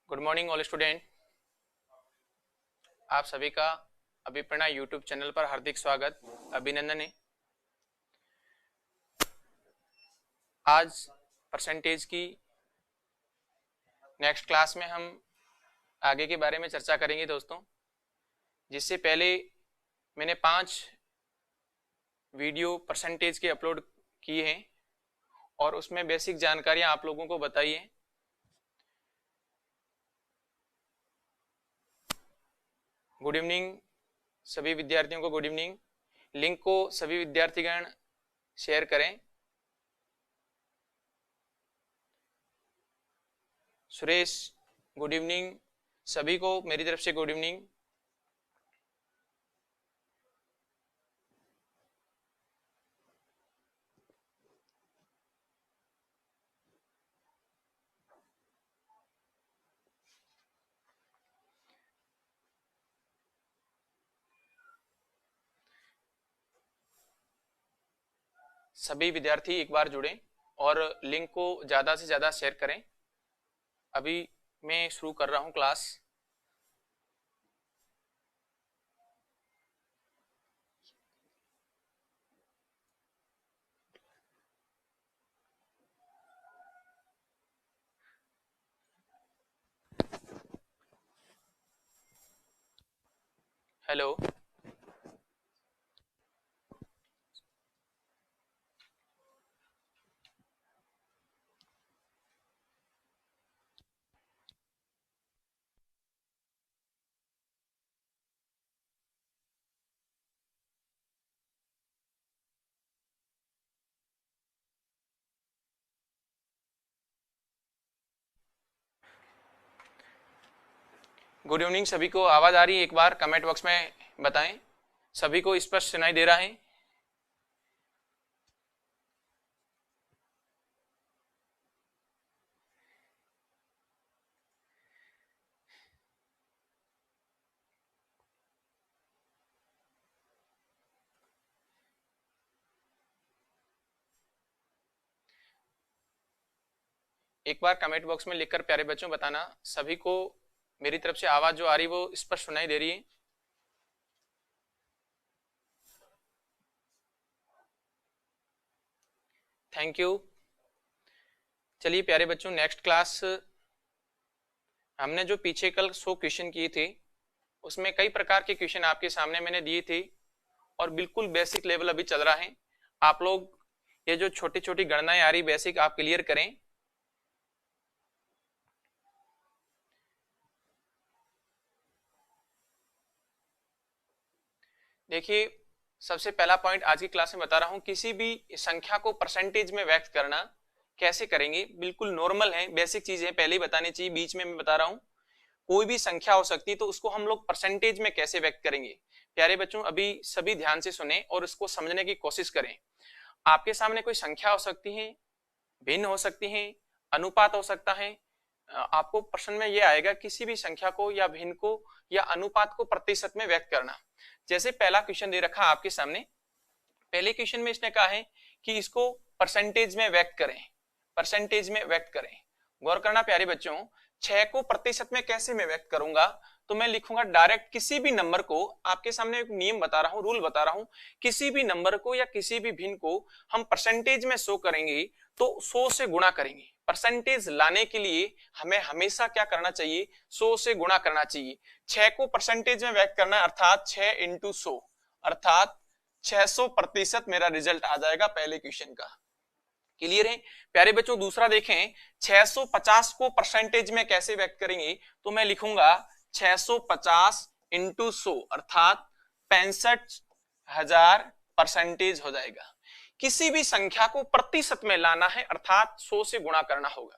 Good morning all student. आप सभी का अभिप्रेरणा यूट्यूब चैनल पर हार्दिक स्वागत, अभिनंदन है। आज परसेंटेज की नेक्स्ट क्लास में हम आगे के बारे में चर्चा करेंगे दोस्तों। जिससे पहले मैंने 5 वीडियो परसेंटेज के अपलोड किए हैं और उसमें बेसिक जानकारियां आप लोगों को बताई है। गुड इवनिंग सभी विद्यार्थियों को, गुड इवनिंग। लिंक को सभी विद्यार्थीगण शेयर करें। सुरेश गुड इवनिंग, सभी को मेरी तरफ से गुड इवनिंग। सभी विद्यार्थी एक बार जुड़ें और लिंक को ज़्यादा से ज़्यादा शेयर करें। अभी मैं शुरू कर रहा हूं क्लास। हेलो, गुड इवनिंग सभी को। आवाज आ रही है? एक बार कमेंट बॉक्स में बताएं। सभी को स्पष्ट सुनाई दे रहा है? एक बार कमेंट बॉक्स में लिखकर प्यारे बच्चों बताना सभी को मेरी तरफ से आवाज जो आ रही है वो स्पष्ट सुनाई दे रही है। Thank you. चलिए प्यारे बच्चों, नेक्स्ट क्लास हमने जो पीछे कल 100 क्वेश्चन किए थे उसमें कई प्रकार के क्वेश्चन आपके सामने मैंने दिए थे और बिल्कुल बेसिक लेवल अभी चल रहा है। आप लोग ये जो छोटी छोटी गणनाएं आ रही बेसिक आप क्लियर करें। देखिए, सबसे पहला पॉइंट आज की क्लास में बता रहा हूं, किसी भी संख्या को परसेंटेज में व्यक्त करना कैसे करेंगे। बिल्कुल नॉर्मल है, बेसिक चीज है, पहले ही बतानी चाहिए। बीच में मैं बता रहा हूं कोई भी संख्या हो सकती है तो उसको हम लोग परसेंटेज में कैसे व्यक्त करेंगे। प्यारे बच्चों अभी सभी ध्यान से सुने और इसको समझने की कोशिश करें। आपके सामने कोई संख्या हो सकती है, भिन्न हो सकती है, अनुपात हो सकता है। आपको प्रश्न में यह आएगा किसी भी संख्या को या भिन्न को या अनुपात को प्रतिशत में व्यक्त करना। जैसे पहला क्वेश्चन दे रखा आपके सामने। पहले क्वेश्चन में इसने कहा है कि इसको परसेंटेज में व्यक्त करें, परसेंटेज में व्यक्त करें। गौर करना प्यारे बच्चों, 6 को प्रतिशत में कैसे मैं व्यक्त करूंगा, तो मैं लिखूंगा डायरेक्ट किसी भी नंबर को। आपके सामने एक नियम बता रहा हूं, रूल बता रहा हूं। किसी भी नंबर को या किसी भी भिन्न को हम परसेंटेज में शो करेंगे तो 100 से गुणा करेंगे। परसेंटेज लाने के लिए हमें हमेशा क्या करना चाहिए, 100 से गुणा करना चाहिए। 6 को परसेंटेज में व्यक्त करना अर्थात 6 इंटू 100 अर्थात 600% मेरा रिजल्ट आ जाएगा पहले क्वेश्चन का। क्लियर है प्यारे बच्चों? दूसरा देखें, 650 को परसेंटेज में कैसे व्यक्त करेंगे, तो मैं लिखूंगा 650 इंटू 100 अर्थात 65,000% हो जाएगा। किसी भी संख्या को प्रतिशत में लाना है अर्थात 100 से गुणा करना होगा।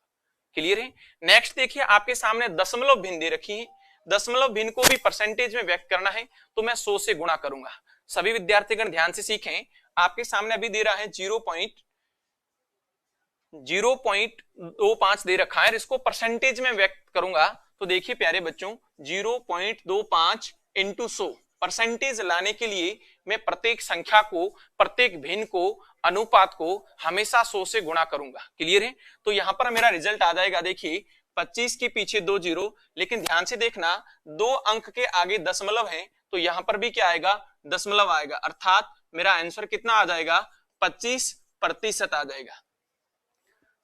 क्लियर है? नेक्स्ट देखिए, आपके सामने दशमलव भिन्न दे रखी है। दशमलव भिन्न को भी परसेंटेज में व्यक्त करना है तो मैं 100 से गुणा करूंगा। सभी विद्यार्थीगण ध्यान से सीखें। आपके सामने अभी दे रहा है 0.25 दे रखा है, इसको परसेंटेज में व्यक्त करूंगा तो देखिए प्यारे बच्चों 0.25 इंटू 100 परसेंटेज लाने के लिए मैं प्रत्येक संख्या को, प्रत्येक भिन्न को, अनुपात को हमेशा 100 से गुणा करूंगा। क्लियर है? तो यहां पर मेरा रिजल्ट आ जाएगा, देखिए 25 के पीछे 2 जीरो, लेकिन ध्यान से देखना 2 अंक के आगे दशमलव है, तो यहां पर भी क्या आएगा, दशमलव आएगा, अर्थात मेरा आंसर कितना आ जाएगा, 25% आ जाएगा।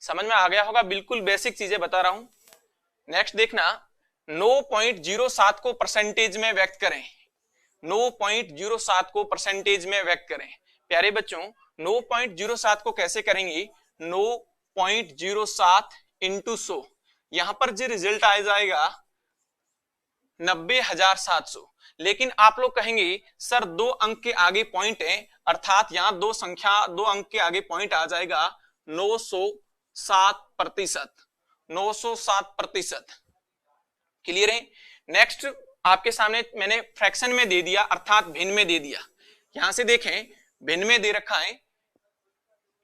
समझ में आ गया होगा, बिल्कुल बेसिक चीजें बता रहा हूं। नेक्स्ट देखना, 9.07 को परसेंटेज में व्यक्त करें। 9.07 को परसेंटेज में व्यक्त करें। प्यारे बच्चों 9.07 को कैसे करेंगे, 9.07 इंटू 100, यहां पर जो रिजल्ट आ जाएगा 90,700। लेकिन आप लोग कहेंगे सर 2 अंक के आगे पॉइंट है, अर्थात यहां 2 अंक के आगे पॉइंट आ जाएगा 907%। 907%। क्लियर है। नेक्स्ट आपके सामने मैंने फ्रैक्शन में दे दिया, अर्थात भिन्न में दे दिया। यहां से देखें भिन्न में दे रखा है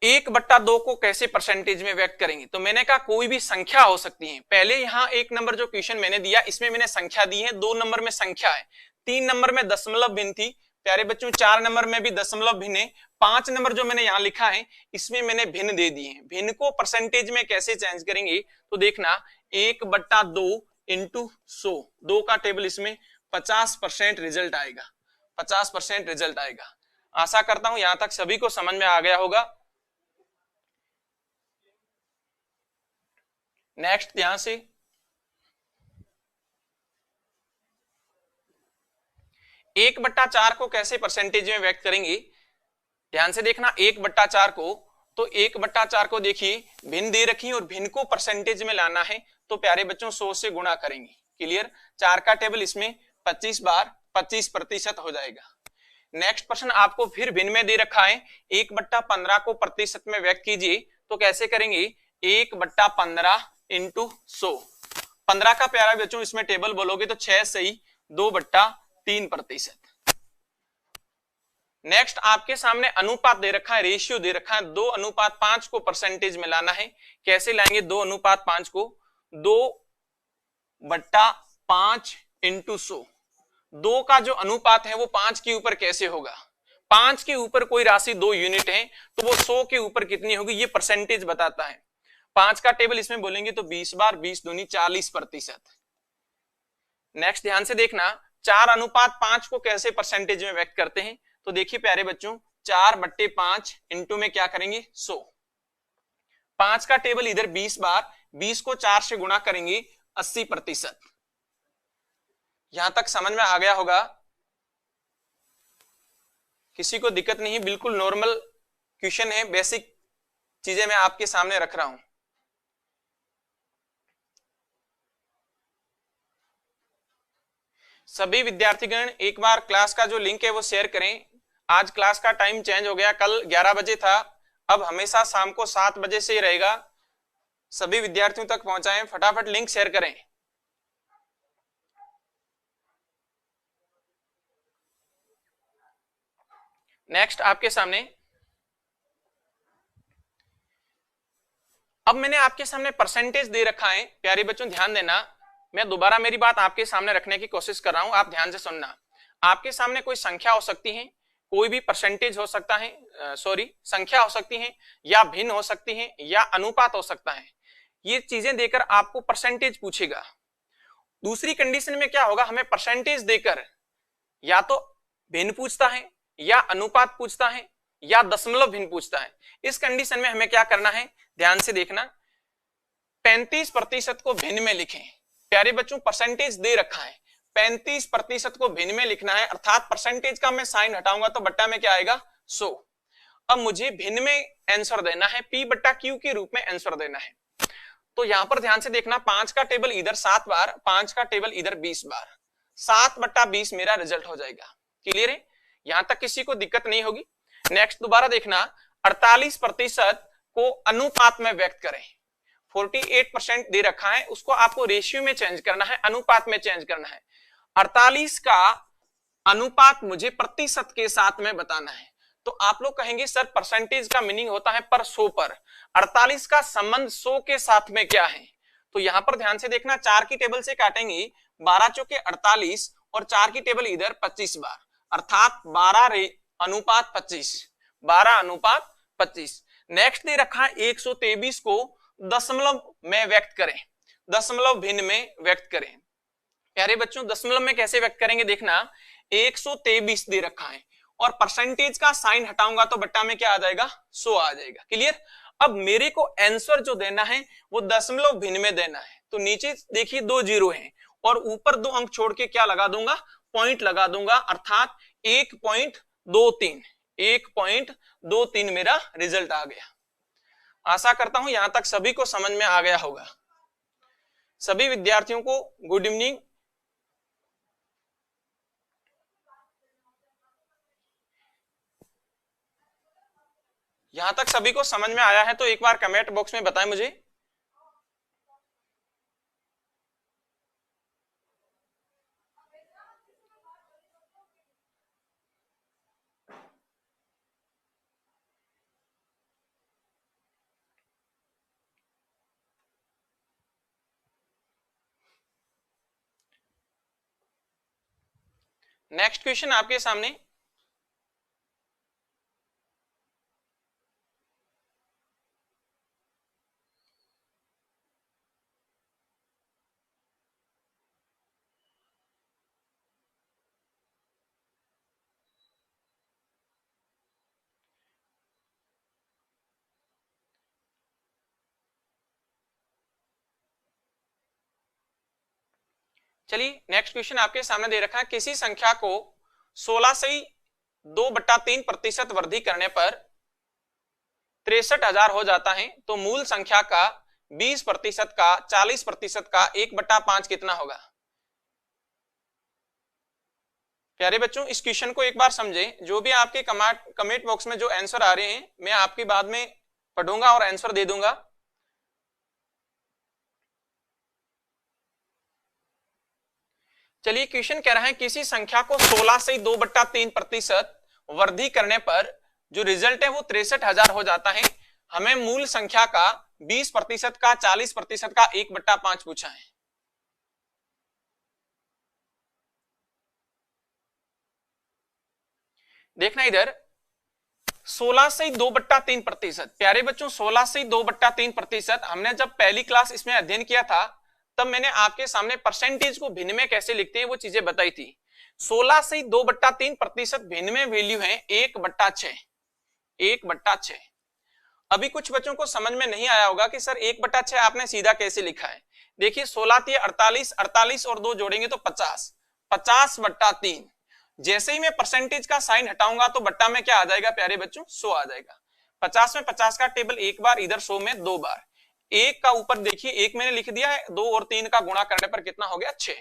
1/2 को कैसे परसेंटेज में व्यक्त करेंगे, तो मैंने कहा कोई भी संख्या हो सकती है। पहले यहां 1 नंबर जो क्वेश्चन मैंने दिया इसमें मैंने संख्या दी है, 2 नंबर में संख्या है, 3 नंबर में दशमलव भिन्न थी। प्यारे बच्चों 4 नंबर में भी दशमलव भिन्न है, 5 नंबर जो मैंने यहां लिखा है इसमें मैंने भिन्न दे दिए हैं। भिन्न को परसेंटेज में कैसे चेंज करेंगे, तो देखना 1/2 इंटू 100, 2 का टेबल इसमें 50% रिजल्ट आएगा, 50% रिजल्ट आएगा। आशा करता हूं यहां तक सभी को समझ में आ गया होगा। नेक्स्ट ध्यान से 1/4 को कैसे परसेंटेज में व्यक्त करेंगे, ध्यान से देखना 1/4 को, तो 1/4 को देखिए भिन्न दे रखी और भिन्न को परसेंटेज में लाना है, तो प्यारे बच्चों 100 से गुणा करेंगे। क्लियर। 4 का टेबल इसमें 25 बार 25% हो जाएगा। नेक्स्ट प्रश्न आपको फिर भिन्न में दे रखा है 1/15 को प्रतिशत में व्यक्त कीजिए, तो कैसे करेंगे, 1/15 इंटू 100। 15 का प्यारा बच्चों इसमें टेबल बोलोगे तो 6 सही 2/3%। नेक्स्ट आपके सामने अनुपात दे रखा है, रेशियो दे रखा है 2:5 को परसेंटेज में लाना है। कैसे लाएंगे 2:5 को, 2/5 इंटू 100। 2 का जो अनुपात है वो 5 के ऊपर कैसे होगा, 5 के ऊपर कोई राशि 2 यूनिट है तो वो 100 के ऊपर कितनी होगी, ये परसेंटेज बताता है। 5 का टेबल इसमें बोलेंगे तो 20 बार 20 दूनी 40%। नेक्स्ट ध्यान से देखना 4:5 को कैसे परसेंटेज में व्यक्त करते हैं, तो देखिए प्यारे बच्चों 4/5 इंटू में क्या करेंगे 100। 5 का टेबल इधर 20 बार 20 को 4 से गुणा करेंगे 80%। यहां तक समझ में आ गया होगा, किसी को दिक्कत नहीं, बिल्कुल नॉर्मल क्वेश्चन है, बेसिक चीजें मैं आपके सामने रख रहा हूं। सभी विद्यार्थीगण एक बार क्लास का जो लिंक है वो शेयर करें। आज क्लास का टाइम चेंज हो गया, कल 11 बजे था, अब हमेशा शाम को 7 बजे से ही रहेगा। सभी विद्यार्थियों तक पहुंचाएं, फटाफट लिंक शेयर करें। नेक्स्ट आपके सामने, अब मैंने आपके सामने परसेंटेज दे रखा है। प्यारे बच्चों ध्यान देना, मैं दोबारा मेरी बात आपके सामने रखने की कोशिश कर रहा हूं, आप ध्यान से सुनना। आपके सामने कोई संख्या हो सकती है, कोई भी परसेंटेज हो सकता है, संख्या हो सकती है या भिन्न हो सकती है या अनुपात हो सकता है। ये चीजें देकर आपको परसेंटेज पूछेगा। दूसरी कंडीशन में क्या होगा, हमें परसेंटेज देकर या तो भिन्न पूछता है या अनुपात पूछता है या दशमलव भिन्न पूछता है। इस कंडीशन में हमें क्या करना है, ध्यान से देखना, 35% को भिन्न में लिखें। प्यारे बच्चों परसेंटेज दे रखा है, 35% को भिन्न में लिखना है, अर्थात परसेंटेज का मैं साइन हटाऊंगा तो बट्टा में क्या आएगा 100। अब मुझे भिन्न में आंसर देना है, P/Q के रूप में आंसर देना है। तो यहां पर ध्यान से देखना 5 का टेबल इधर 7 बार, 5 का टेबल इधर 20 बार, 7/20 मेरा रिजल्ट हो जाएगा। क्लियर है, यहां तक किसी को दिक्कत नहीं होगी। नेक्स्ट दोबारा देखना, 48% को अनुपात में व्यक्त करें। 48% दे रखा है, उसको आपको रेशियो में चेंज करना है, अनुपात में चेंज करना है। 48 का अनुपात मुझे प्रतिशत के साथ में बताना है। तो आप लोग कहेंगे सर परसेंटेज का मीनिंग होता है पर 100 पर, 48 का संबंध 100 के साथ में क्या है, तो यहां पर ध्यान से देखना 4 की टेबल से काटेंगे, 12 चौके 48 और 4 की टेबल इधर 25 बार, अर्थात 12:25, 12:25। नेक्स्ट दे रखा है 123 को दशमलव में व्यक्त करें। दशमलव भिन्न में व्यक्त करें। प्यारे बच्चों दशमलव में कैसे व्यक्त करेंगे देखना, 123 दे रखा है और परसेंटेज का साइन हटाऊंगा तो बट्टा में क्या आ जाएगा, 100 आ जाएगा। क्लियर। अब मेरे को आंसर जो देना है वो दशमलव भिन्न में देना है, तो नीचे देखिए 2 जीरो हैं और ऊपर 2 अंक छोड़ के क्या लगा दूंगा, पॉइंट लगा दूंगा, अर्थात 1.23 1.23 मेरा रिजल्ट आ गया। आशा करता हूं यहां तक सभी को समझ में आ गया होगा। सभी विद्यार्थियों को गुड इवनिंग। यहां तक सभी को समझ में आया है तो एक बार कमेंट बॉक्स में बताएं मुझे। नेक्स्ट क्वेश्चन आपके सामने, चलिए नेक्स्ट क्वेश्चन आपके सामने दे रखा है, किसी संख्या को 16 से 2/3% वृद्धि करने पर 63,000 हो जाता है, तो मूल संख्या का 20% का 40% का 1/5 कितना होगा। प्यारे बच्चों इस क्वेश्चन को एक बार समझें, जो भी आपके कमेंट बॉक्स में जो आंसर आ रहे हैं मैं आपकी बाद में पढ़ूंगा और आंसर दे दूंगा। चलिए क्वेश्चन कह रहा है किसी संख्या को 16 से 2/3% वृद्धि करने पर जो रिजल्ट है वो 63,000 हो जाता है। हमें मूल संख्या का 20% का 40% का 1/5 पूछा है। देखना इधर 16 से 2/3%। प्यारे बच्चों 16 से 2/3% हमने जब पहली क्लास इसमें अध्ययन किया था तब मैंने आपके सामने परसेंटेज को भिन्न में कैसे लिखते हैं वो चीजें बताई थी। 16 से 2/3% भिन्न में वैल्यू है 1/6। 1/6। अभी कुछ बच्चों को समझ में नहीं आया होगा कि सर 1/6 आपने सीधा कैसे लिखा है। देखिए 16 × 48, 48 और 2 जोड़ेंगे तो 50, 50/3। जैसे ही मैं परसेंटेज का साइन हटाऊंगा तो बट्टा में क्या आ जाएगा प्यारे बच्चों, 100 आ जाएगा। 50 में 50 का टेबल एक बार, इधर 100 में 2 बार। एक का ऊपर देखिए 1 मैंने लिख दिया है, 2 और 3 का गुणा करने पर कितना हो गया, 6।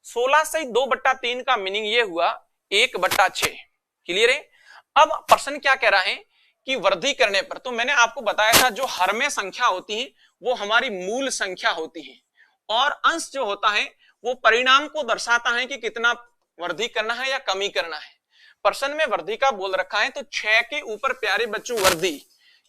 16 से 2/3 का मीनिंग ये हुआ 1/6। क्लियर है। अब प्रश्न क्या कह रहा है कि वृद्धि करने पर, तो मैंने आपको बताया था जो हर में संख्या होती है वो हमारी मूल संख्या होती है और अंश जो होता है वो परिणाम को दर्शाता है कि कितना वृद्धि करना है या कमी करना है। प्रश्न में वृद्धि का बोल रखा है तो 6 के ऊपर प्यारे बच्चों वृद्धि,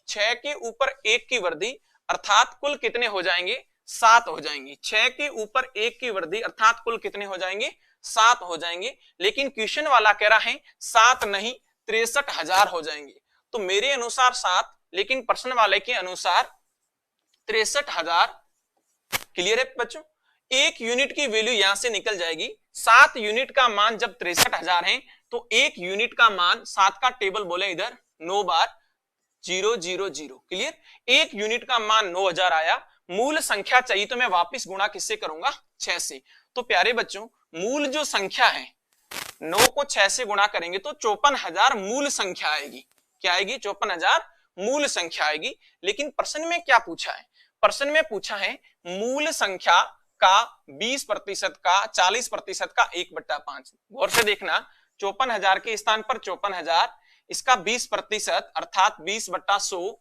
6 के ऊपर 1 की वृद्धि, अर्थात कुल कितने हो जाएंगे, 7 हो जाएंगे। 6 के ऊपर 1 की वृद्धि अर्थात कुल कितने हो जाएंगे, 7 हो जाएंगे। लेकिन क्वेश्चन वाला कह रहा है 7 नहीं 63,000 हो जाएंगे। तो मेरे अनुसार 7, लेकिन प्रश्न वाले के अनुसार 63,000। क्लियर है बच्चों। 1 यूनिट की वैल्यू यहां से निकल जाएगी। 7 यूनिट का मान जब 63,000 है तो 1 यूनिट का मान, 7 का टेबल बोले इधर 9 बार 000। क्लियर। 1 यूनिट का मान 9,000 आया। मूल संख्या चाहिए तो मैं वापस गुणा किससे करूंगा, 6 से। तो प्यारे बच्चों मूल जो संख्या है 9 को 6 से गुणा करेंगे तो 54,000 मूल संख्या आएगी। क्या आएगी, 54,000 मूल संख्या आएगी। लेकिन प्रश्न में क्या पूछा है, प्रश्न में पूछा है मूल संख्या का 20% का 40% का 1/5। गौर से देखना 54,000 के स्थान पर 54,000, इसका 20% अर्थात 20/100,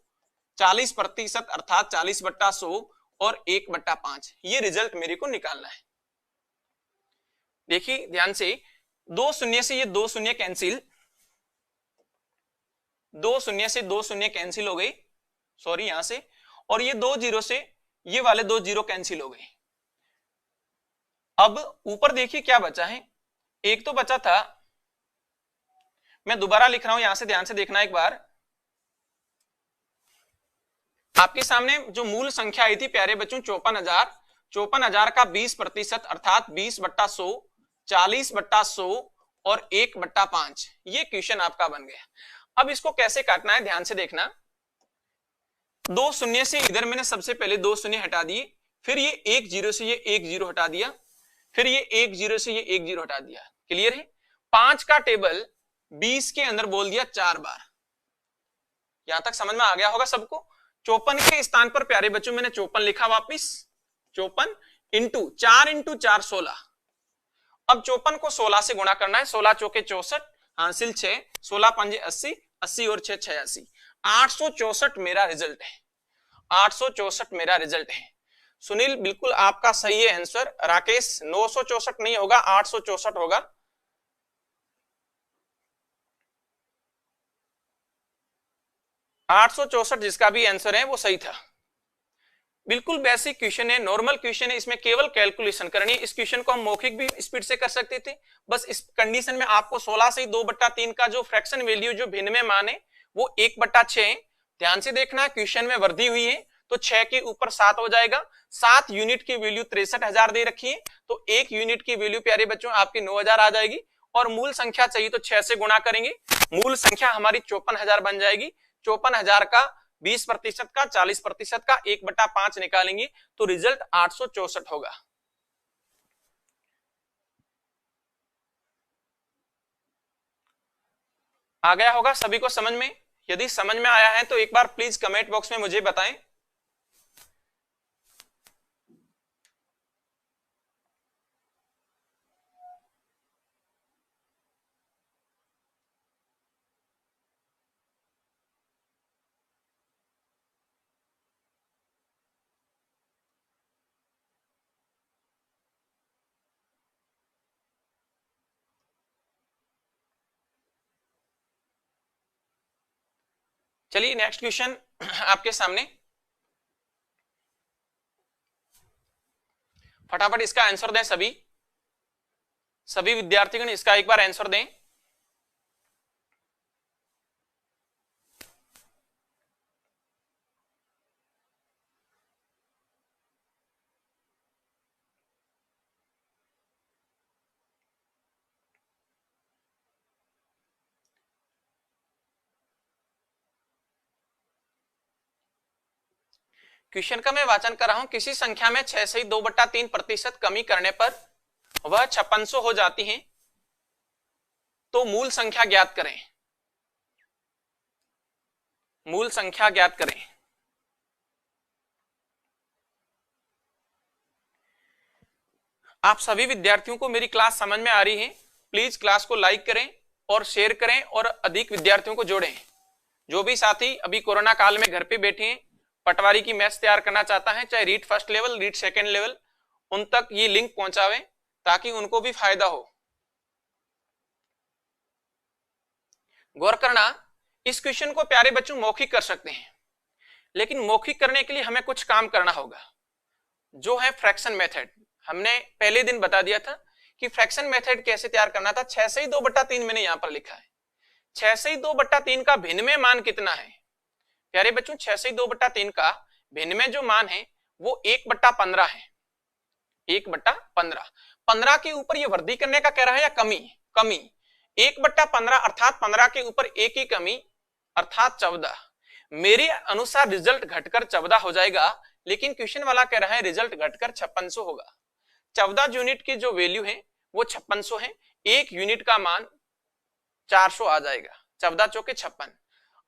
40% अर्थात 40/100 और 1/5। ये रिजल्ट मेरे को निकालना है। देखिए ध्यान से, 2 शून्य से ये 2 शून्य कैंसिल, 2 शून्य से 2 शून्य कैंसिल हो गई, सॉरी यहां से, और ये 2 जीरो से ये वाले 2 जीरो कैंसिल हो गए। अब ऊपर देखिए क्या बचा है, एक तो बचा था, मैं दोबारा लिख रहा हूं, यहां से ध्यान से देखना एक बार। आपके सामने जो मूल संख्या आई थी प्यारे बच्चों 54,000, 54,000 का 20% अर्थात 20/100, 40/100 और 1/5। ये क्वेश्चन आपका बन गया। अब इसको कैसे काटना है ध्यान से देखना। 2 शून्य से इधर मैंने सबसे पहले 2 शून्य हटा दिए, फिर ये 1 0 से ये 1 0 हटा दिया, फिर ये 1 0 से ये 1 0 हटा दिया। क्लियर है? 5 का टेबल 20 के अंदर बोल दिया 4 बार। यहां तक समझ में आ गया होगा सबको। 54 के स्थान पर प्यारे बच्चों मैंने 54 लिखा वापिस। 54 इंटू 4 इंटू 4 16। अब 54 को 16 से गुणा करना है। 16 चौके 64, हासिल 6, 16 पंजे 80, 80 और 6 86। 864 मेरा रिजल्ट है। 864 मेरा रिजल्ट है। सुनील बिल्कुल आपका सही है आंसर। राकेश 964 नहीं होगा, 864 होगा। आठ सौ चौसठ जिसका भी आंसर है वो सही था। बिल्कुल बेसिक क्वेश्चन है, नॉर्मल क्वेश्चन है, इसमें केवल कैलकुलेशन करनी है। इस क्वेश्चन को हम मौखिक भी स्पीड से कर सकते थे, बस इस कंडीशन में आपको 16 से 2/3 का जो फ्रैक्शन वैल्यू जो भिन्न में मान है वो 1/6 है। ध्यान से देखना, क्वेश्चन में वृद्धि हुई है तो 6 के ऊपर 7 हो जाएगा। 7 यूनिट की वैल्यू 63,000 दे रखी है, तो 1 यूनिट की वैल्यू प्यारे बच्चों आपकी 9,000 आ जाएगी। और मूल संख्या चाहिए तो 6 से गुणा करेंगे, मूल संख्या हमारी 54,000 बन जाएगी। 54,000 का 20% का 40% का 1/5 निकालेंगे तो रिजल्ट 864 होगा। आ गया होगा सभी को समझ में? यदि समझ में आया है तो एक बार प्लीज कमेंट बॉक्स में मुझे बताएं। चलिए नेक्स्ट क्वेश्चन आपके सामने, फटाफट इसका आंसर दें सभी विद्यार्थीगण इसका एक बार आंसर दें। क्वेश्चन का मैं वाचन कर रहा हूं। किसी संख्या में 6 से 2/3% कमी करने पर वह 5600 हो जाती है, तो मूल संख्या ज्ञात करें। मूल संख्या ज्ञात करें। आप सभी विद्यार्थियों को मेरी क्लास समझ में आ रही है? प्लीज क्लास को लाइक करें और शेयर करें और अधिक विद्यार्थियों को जोड़ें। जो भी साथी अभी कोरोना काल में घर पे बैठे हैं, पटवारी की मैथ्स तैयार करना चाहता है, चाहे read first level read second level, उन तक ये लिंक पहुंचावे ताकि उनको भी फायदा हो। गौर करना, इस क्वेश्चन को प्यारे बच्चों मौखिक कर सकते हैं, लेकिन मौखिक करने के लिए हमें कुछ काम करना होगा, जो है फ्रैक्शन मेथड। हमने पहले दिन बता दिया था कि फ्रैक्शन मेथड कैसे तैयार करना था। 6 से 2/3 मैंने यहां पर लिखा है। 6 से 2/3 का भिन्न में मान कितना है प्यारे बच्चों? 6 से 2/3 का भिन्न में जो मान है वो 1/15 है। 1/15। 15 के ऊपर ये वृद्धि करने का कह रहा है या कमी? कमी। 1/15 अर्थात 15 के ऊपर एक ही कमी अर्थात 14। मेरे अनुसार रिजल्ट घटकर 14 हो जाएगा, लेकिन क्वेश्चन वाला कह रहा है रिजल्ट घटकर 5600 होगा। 14 यूनिट की जो वैल्यू है वो 5600 है। 1 यूनिट का मान 400 आ जाएगा। 14 चौके 56।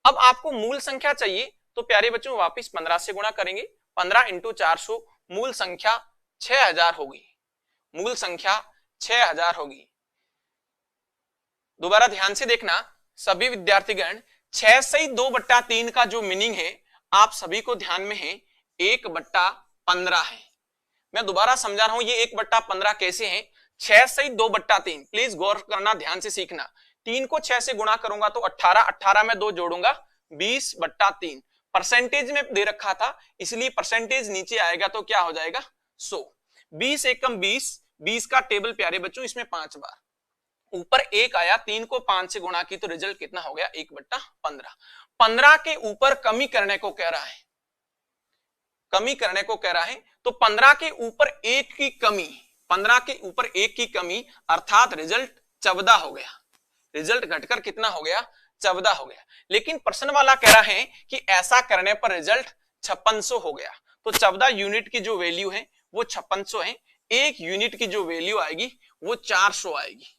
अब आपको मूल संख्या चाहिए तो प्यारे बच्चों वापिस 15 से गुणा करेंगे। 15 इंटू 400, मूल संख्या 6000 होगी। मूल संख्या 6000 होगी। दोबारा ध्यान से देखना सभी विद्यार्थीगण, 6 से 2/3 का जो मीनिंग है आप सभी को ध्यान में है, 1/15 है। मैं दोबारा समझा रहा हूं ये 1/15 कैसे है। 6 से 2/3, प्लीज गौर करना, ध्यान से सीखना। 3 को 6 से गुणा करूंगा तो 18, 18 में 2 जोड़ूंगा 20/3। परसेंटेज में दे रखा था इसलिए परसेंटेज नीचे आएगा तो क्या हो जाएगा 100। 20 एकम 20, 20 का टेबल प्यारे बच्चों इसमें 5 बार, ऊपर 1 आया, 3 को 5 से गुणा की तो रिजल्ट कितना हो गया 1/15। 15 के ऊपर कमी करने को कह रहा है। कमी करने को कह रहा है, तो 15 के ऊपर 1 की कमी, 15 के ऊपर 1 की कमी अर्थात रिजल्ट 14 हो गया। रिजल्ट घटकर कितना हो गया? 14 हो गया। लेकिन प्रश्न वाला कह रहा है कि ऐसा करने पर रिजल्ट 5600 हो गया। तो 14 यूनिट की जो वैल्यू है वो 5600 है। 1 यूनिट की जो वैल्यू आएगी वो 400 आएगी।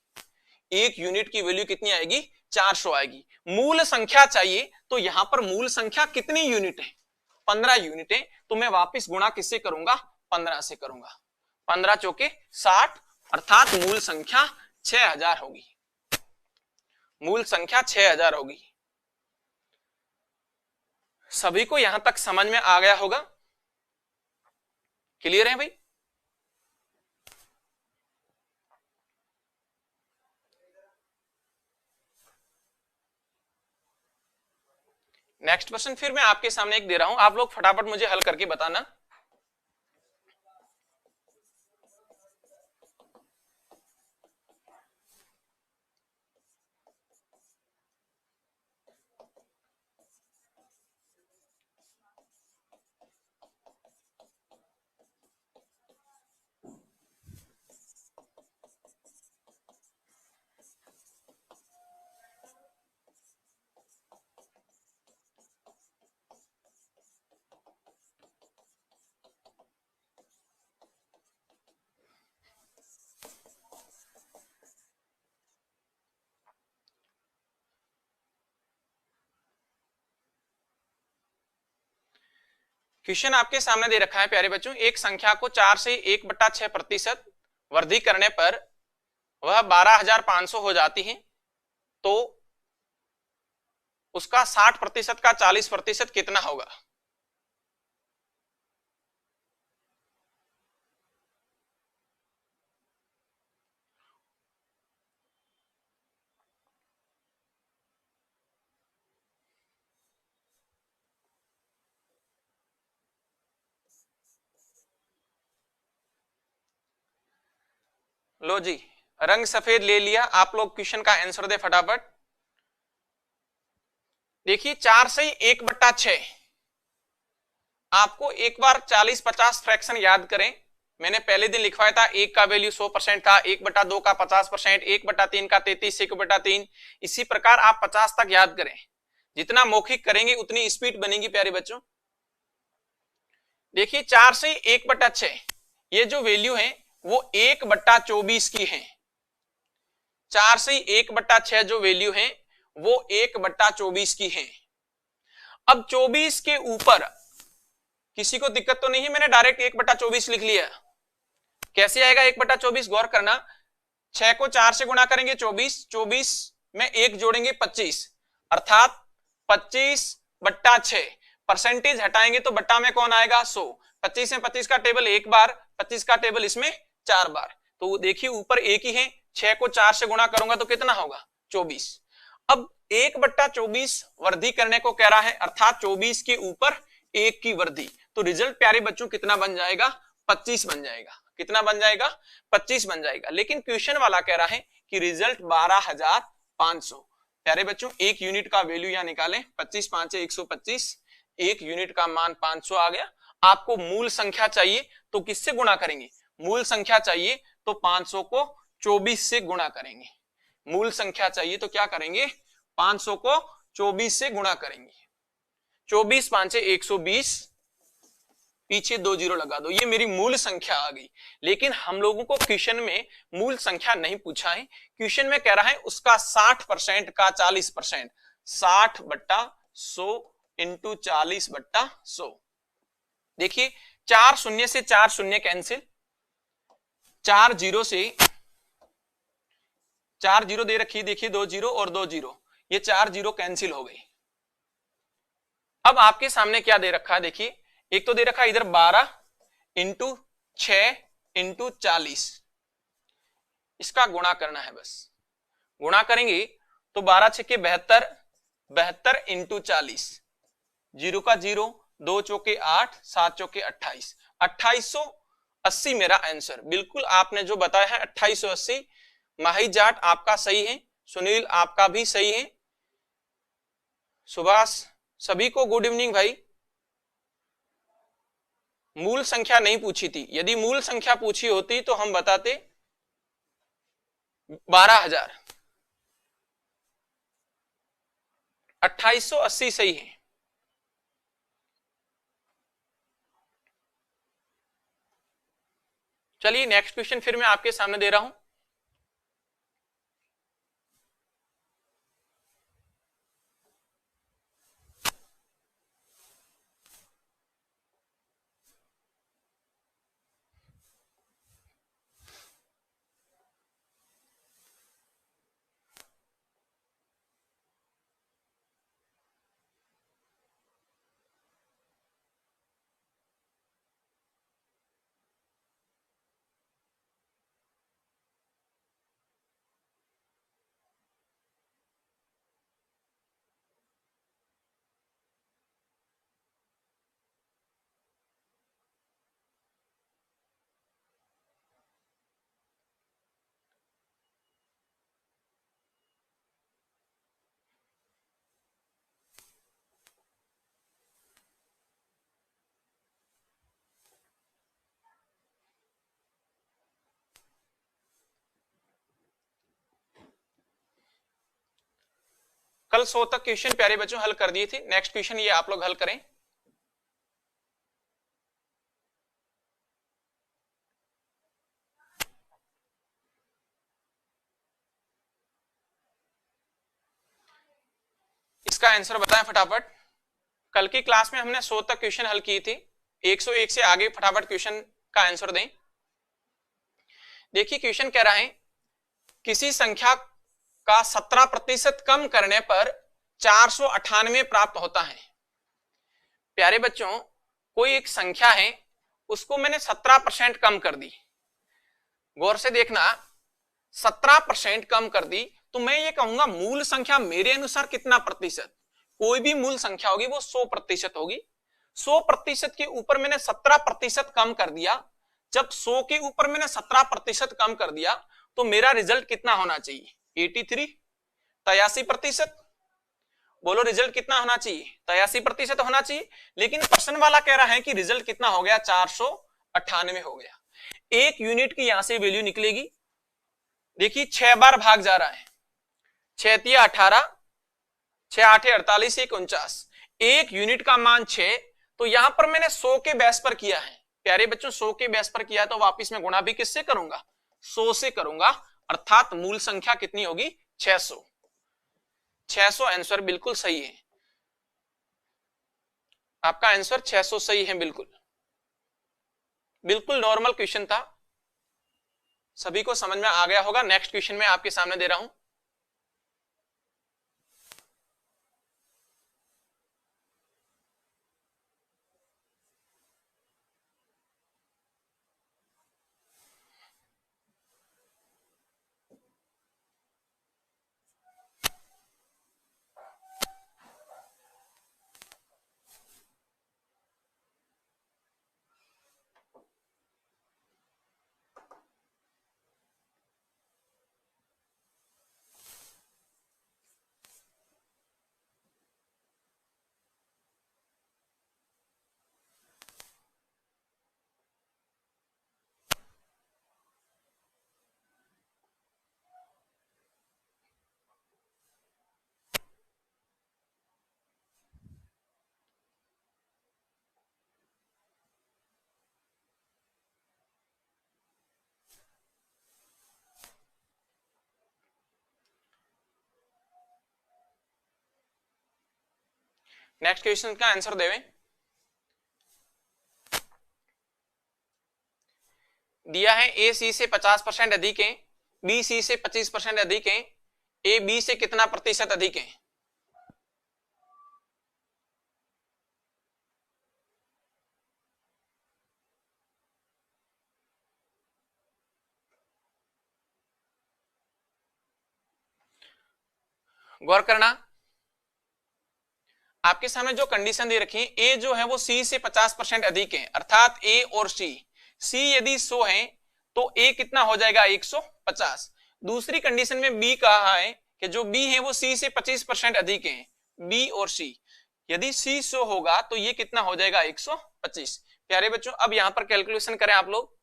1 यूनिट की वैल्यू कितनी आएगी? 400 आएगी। मूल संख्या चाहिए, तो यहां पर मूल संख्या कितनी यूनिट है? 15 यूनिट है। तो मैं वापस गुणा किससे करूंगा? 15 से करूंगा। 15 चौके 60 अर्थात मूल संख्या 6000 होगी। मूल संख्या 6000 होगी। सभी को यहां तक समझ में आ गया होगा? क्लियर है भाई? नेक्स्ट क्वेश्चन फिर मैं आपके सामने एक दे रहा हूं, आप लोग फटाफट मुझे हल करके बताना। क्वेश्चन आपके सामने दे रखा है प्यारे बच्चों, एक संख्या को 4 से 1/6% वृद्धि करने पर वह 12500 हो जाती है, तो उसका 60% का 40% कितना होगा? लो जी, रंग सफेद ले लिया। आप लोग क्वेश्चन का आंसर दे फटाफट। देखिए 4 से 1/6, आपको एक बार 40-50 फ्रैक्शन याद करें। मैंने पहले दिन लिखवाया था, 1 का वैल्यू 100% था, 1/2 का 50%, 1/3 का 33, 1/3। इसी प्रकार आप 50 तक याद करें। जितना मौखिक करेंगे उतनी स्पीड बनेगी प्यारे बच्चों। देखिए 4 से 1/6 ये जो वैल्यू है वो 1/24 की है। 4 से 1/6 जो वैल्यू है वो 1/24 की है। अब 24 के ऊपर किसी को दिक्कत तो नहीं है? मैंने डायरेक्ट 1/24 लिख लिया। कैसे आएगा 1/24? गौर करना। 6 को 4 से गुणा करेंगे 24, 24 में 1 जोड़ेंगे 25, अर्थात 25/6। परसेंटेज हटाएंगे तो बट्टा में कौन आएगा? 100। 25 में 25 का टेबल एक बार, 25 का टेबल इसमें 4 बार। तो देखिए ऊपर एक ही है, 6 को 4 से गुणा करूंगा तो कितना होगा? 24। अब 1/24 वृद्धि करने को कह रहा है, अर्थात 24 के ऊपर 1 की वृद्धि। तो रिजल्ट प्यारे बच्चों कितना बन जाएगा? 25 बन जाएगा। कितना बन जाएगा? 25 बन जाएगा। लेकिन क्वेश्चन वाला कह रहा है कि रिजल्ट 12500। प्यारे बच्चों 1 यूनिट का वैल्यू यहां निकालें। 25 5 125, 1 यूनिट का मान 500 आ गया। आपको मूल संख्या चाहिए तो किससे गुणा करेंगे? मूल संख्या चाहिए तो 500 को 24 से गुणा करेंगे। मूल संख्या चाहिए तो क्या करेंगे? 500 को 24 से गुणा करेंगे। 24 5 120, पीछे 2 जीरो लगा दो, ये मेरी मूल संख्या आ गई। लेकिन हम लोगों को क्वेश्चन में मूल संख्या नहीं पूछा है। क्वेश्चन में कह रहा है उसका 60% का 40%, 60/100 इंटू 40/100। देखिए 4 शून्य से 4 शून्य कैंसिल, 4 जीरो से 4 जीरो दे रखी, देखिए 2 जीरो और 2 जीरो, ये 4 जीरो कैंसिल हो गई। अब आपके सामने क्या दे रखा है? देखिए एक तो दे रखा है इधर 12 इंटू 6 इंटू 40, इसका गुणा करना है। बस गुणा करेंगे तो 12 6 72, 72 इंटू 40, जीरो का जीरो, 2 चौके 8, 7 चौके 28, 2880 मेरा आंसर। बिल्कुल आपने जो बताया है 2880। माही जाट आपका सही है, सुनील आपका भी सही है, सुभाष, सभी को गुड इवनिंग भाई। मूल संख्या नहीं पूछी थी, यदि मूल संख्या पूछी होती तो हम बताते 12,000। 2880 सही है। चलिए नेक्स्ट क्वेश्चन फिर मैं आपके सामने दे रहा हूं। कल 100 तक क्वेश्चन प्यारे बच्चों हल कर दिए थे। नेक्स्ट क्वेश्चन ये आप लोग हल करें। इसका आंसर बताएं फटाफट। कल की क्लास में हमने 100 तक क्वेश्चन हल किए थे, 101 से आगे फटाफट क्वेश्चन का आंसर दें। देखिए क्वेश्चन कह रहा है किसी संख्या का 17% कम करने पर 498 प्राप्त होता है। प्यारे बच्चों कोई एक संख्या है, उसको मैंने 17% कम कर दी। गौर से देखना, 17% कम कर दी तो मैं ये कहूंगा मूल संख्या मेरे अनुसार कितना प्रतिशत, कोई भी मूल संख्या होगी वो 100% होगी। 100% के ऊपर मैंने 17% कम कर दिया। जब 100 के ऊपर मैंने 17% कम कर दिया तो मेरा रिजल्ट कितना होना चाहिए? 83, 83%। बोलो रिजल्ट कितना होना चाहिए? 83% होना चाहिए। लेकिन प्रश्न वाला कह रहा है कि रिजल्ट कितना हो गया? 498 हो गया। एक यूनिट की यहां से वैल्यू निकलेगी। देखिए 6 बार भाग जा रहा है, 6 तिया 18, 6 8 48, 1 49। एक यूनिट का मान 6, तो यहां पर मैंने 100 के बेस पर किया है। प्यारे बच्चों 100 के बेस पर किया तो वापिस में गुणा भी किससे करूंगा? 100 से करूंगा, अर्थात मूल संख्या कितनी होगी? 600। 600 आंसर बिल्कुल सही है। आपका आंसर 600 सही है। बिल्कुल बिल्कुल नॉर्मल क्वेश्चन था, सभी को समझ में आ गया होगा। नेक्स्ट क्वेश्चन में आपके सामने दे रहा हूं। नेक्स्ट क्वेश्चन का आंसर देवें। दिया है ए सी से 50% अधिक है, बी सी से 25% अधिक है, ए बी से कितना प्रतिशत अधिक है? गौर करना, आपके सामने जो कंडीशन दे रखी है, ए जो है वो सी से 50% अधिक है, अर्थात ए और सी। सी यदि 100 है तो ए कितना हो जाएगा? 150। दूसरी कंडीशन में बी कहा है कि जो बी है वो सी से 25% अधिक है, बी और सी। यदि सी 100 होगा तो ये कितना हो जाएगा? 125। प्यारे बच्चों अब यहां पर कैलकुलेशन करें आप लोग।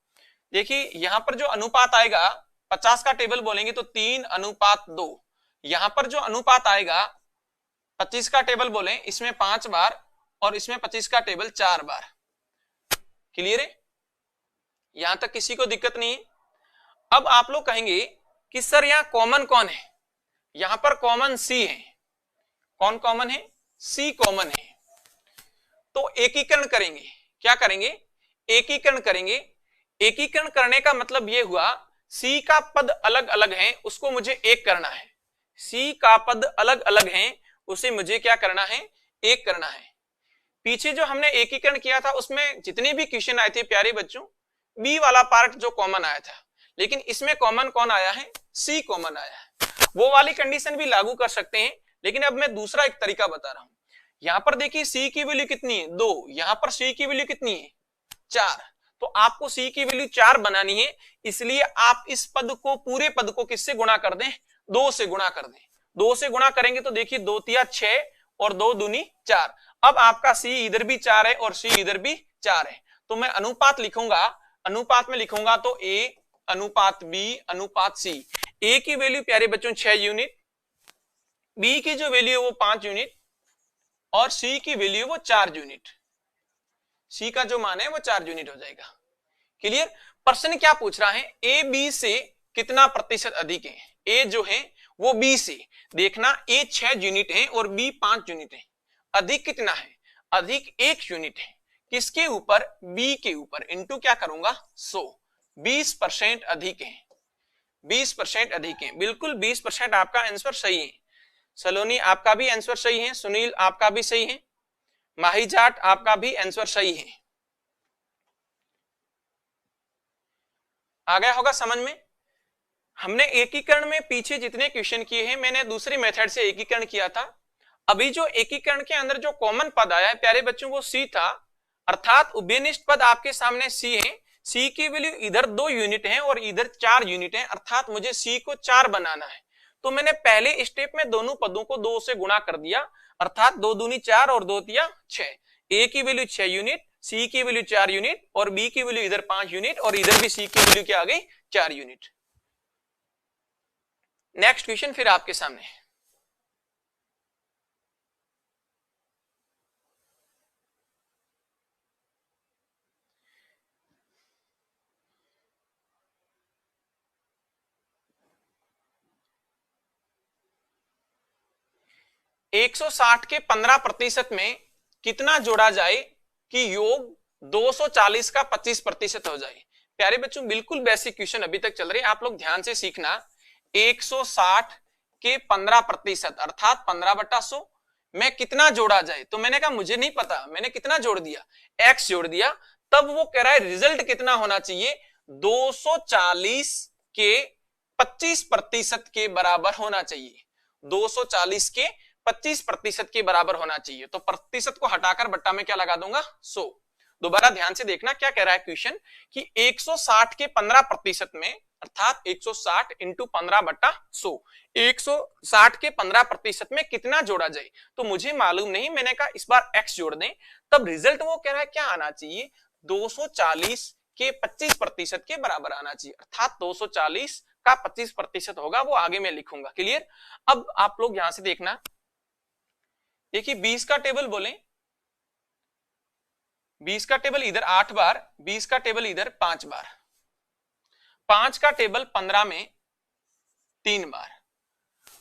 देखिए यहां पर जो अनुपात आएगा 50 का टेबल बोलेंगे तो 3:2। यहां पर जो अनुपात आएगा 25 का टेबल बोले इसमें 5 बार और इसमें 25 का टेबल 4 बार। क्लियर है? यहां तक किसी को दिक्कत नहीं है। अब आप लोग कहेंगे कि सर यहां कॉमन कौन है? यहां पर कॉमन सी है। कौन कॉमन है? सी कॉमन है। तो एकीकरण करेंगे। क्या करेंगे? एकीकरण करेंगे। एकीकरण करने का मतलब यह हुआ सी का पद अलग अलग है उसको मुझे एक करना है। सी का पद अलग अलग है उसे मुझे क्या करना है? एक करना है। पीछे जो हमने एकीकरण किया था उसमें जितने भी क्वेश्चन आए थे प्यारे बच्चों बी वाला पार्ट जो कॉमन आया था, लेकिन इसमें कॉमन कौन आया है? सी कॉमन आया है। वो वाली कंडीशन भी लागू कर सकते हैं, लेकिन अब मैं दूसरा एक तरीका बता रहा हूं। यहां पर देखिए सी की वैल्यू कितनी है? 2। यहां पर सी की वैल्यू कितनी है? 4। तो आपको सी की वैल्यू 4 बनानी है, इसलिए आप इस पद को पूरे पद को किससे गुणा कर दें? 2 से गुणा कर दें। 2 से गुणा करेंगे तो देखिए 2 तिया 6 और 2 दूनी 4। अब आपका सी इधर भी 4 है और सी इधर भी 4 है। तो मैं अनुपात लिखूंगा, अनुपात में लिखूंगा तो ए अनुपात बी अनुपात सी। ए की वैल्यू प्यारे बच्चों 6 यूनिट, बी की जो वैल्यू है वो 5 यूनिट और सी की वैल्यू वो 4 यूनिट। सी का जो मान है वो 4 यूनिट हो जाएगा। क्लियर? प्रश्न क्या पूछ रहा है? ए बी से कितना प्रतिशत अधिक है? ए जो है वो बी से, देखना ए 6 यूनिट है और बी 5 यूनिट है। अधिक कितना है? अधिक 1 यूनिट है। किसके ऊपर? बी के ऊपर। इंटू क्या करूंगा? 100। 20% अधिक है। 20% अधिक है। बिल्कुल 20% आपका आंसर सही है। सलोनी आपका भी आंसर सही है। सुनील आपका भी सही है। माही जाट आपका भी आंसर सही है। आ गया होगा समझ में? हमने एकीकरण में पीछे जितने क्वेश्चन किए हैं मैंने दूसरी मेथड से एकीकरण किया था। अभी जो एकीकरण के अंदर जो कॉमन पद आया है प्यारे बच्चों वो सी था, अर्थात उभयनिष्ठ पद आपके सामने सी है। सी की वैल्यू इधर 2 यूनिट है और इधर 4 यूनिट है, अर्थात मुझे सी को 4 बनाना है। तो मैंने पहले स्टेप में दोनों पदों को 2 से गुणा कर दिया, अर्थात 2 दूनी 4 और 2 तिया 6। ए की वैल्यू 6 यूनिट, सी की वैल्यू 4 यूनिट और बी की वैल्यू इधर 5 यूनिट और इधर भी सी की वैल्यू क्या आ गई? 4 यूनिट। नेक्स्ट क्वेश्चन फिर आपके सामने। एक 160 के 15% में कितना जोड़ा जाए कि योग 240 का 25% हो जाए? प्यारे बच्चों बिल्कुल बेसिक क्वेश्चन अभी तक चल रहे हैं, आप लोग ध्यान से सीखना। 160 के 15% अर्थात 15/100 में कितना जोड़ा जाए? तो मैंने कहा मुझे नहीं पता, मैंने कितना जोड़ दिया? x जोड़ दिया। तब वो कह रहा है रिजल्ट कितना होना चाहिए? 240 के 25% के बराबर होना चाहिए। 240 के 25% के बराबर होना चाहिए। तो प्रतिशत को हटाकर बट्टा में क्या लगा दूंगा? 100। दोबारा ध्यान से देखना क्या कह रहा है क्वेश्चन कि 160 के 15% में अर्थात 160 इंटू 15/100, 160 के 15% में कितना जोड़ा जाए? तो मुझे मालूम नहीं, मैंने कहा इस बार x जोड़ दें। तब रिजल्ट वो कह रहा है क्या आना चाहिए? 240 के 25% के बराबर आना चाहिए, अर्थात 240 का 25% होगा, वो आगे मैं लिखूंगा। क्लियर? अब आप लोग यहां से देखना, देखिए 20 का टेबल बोले, 20 का टेबल इधर 8 बार, 20 का टेबल इधर 5 बार, 5 का टेबल 15 में 3 बार।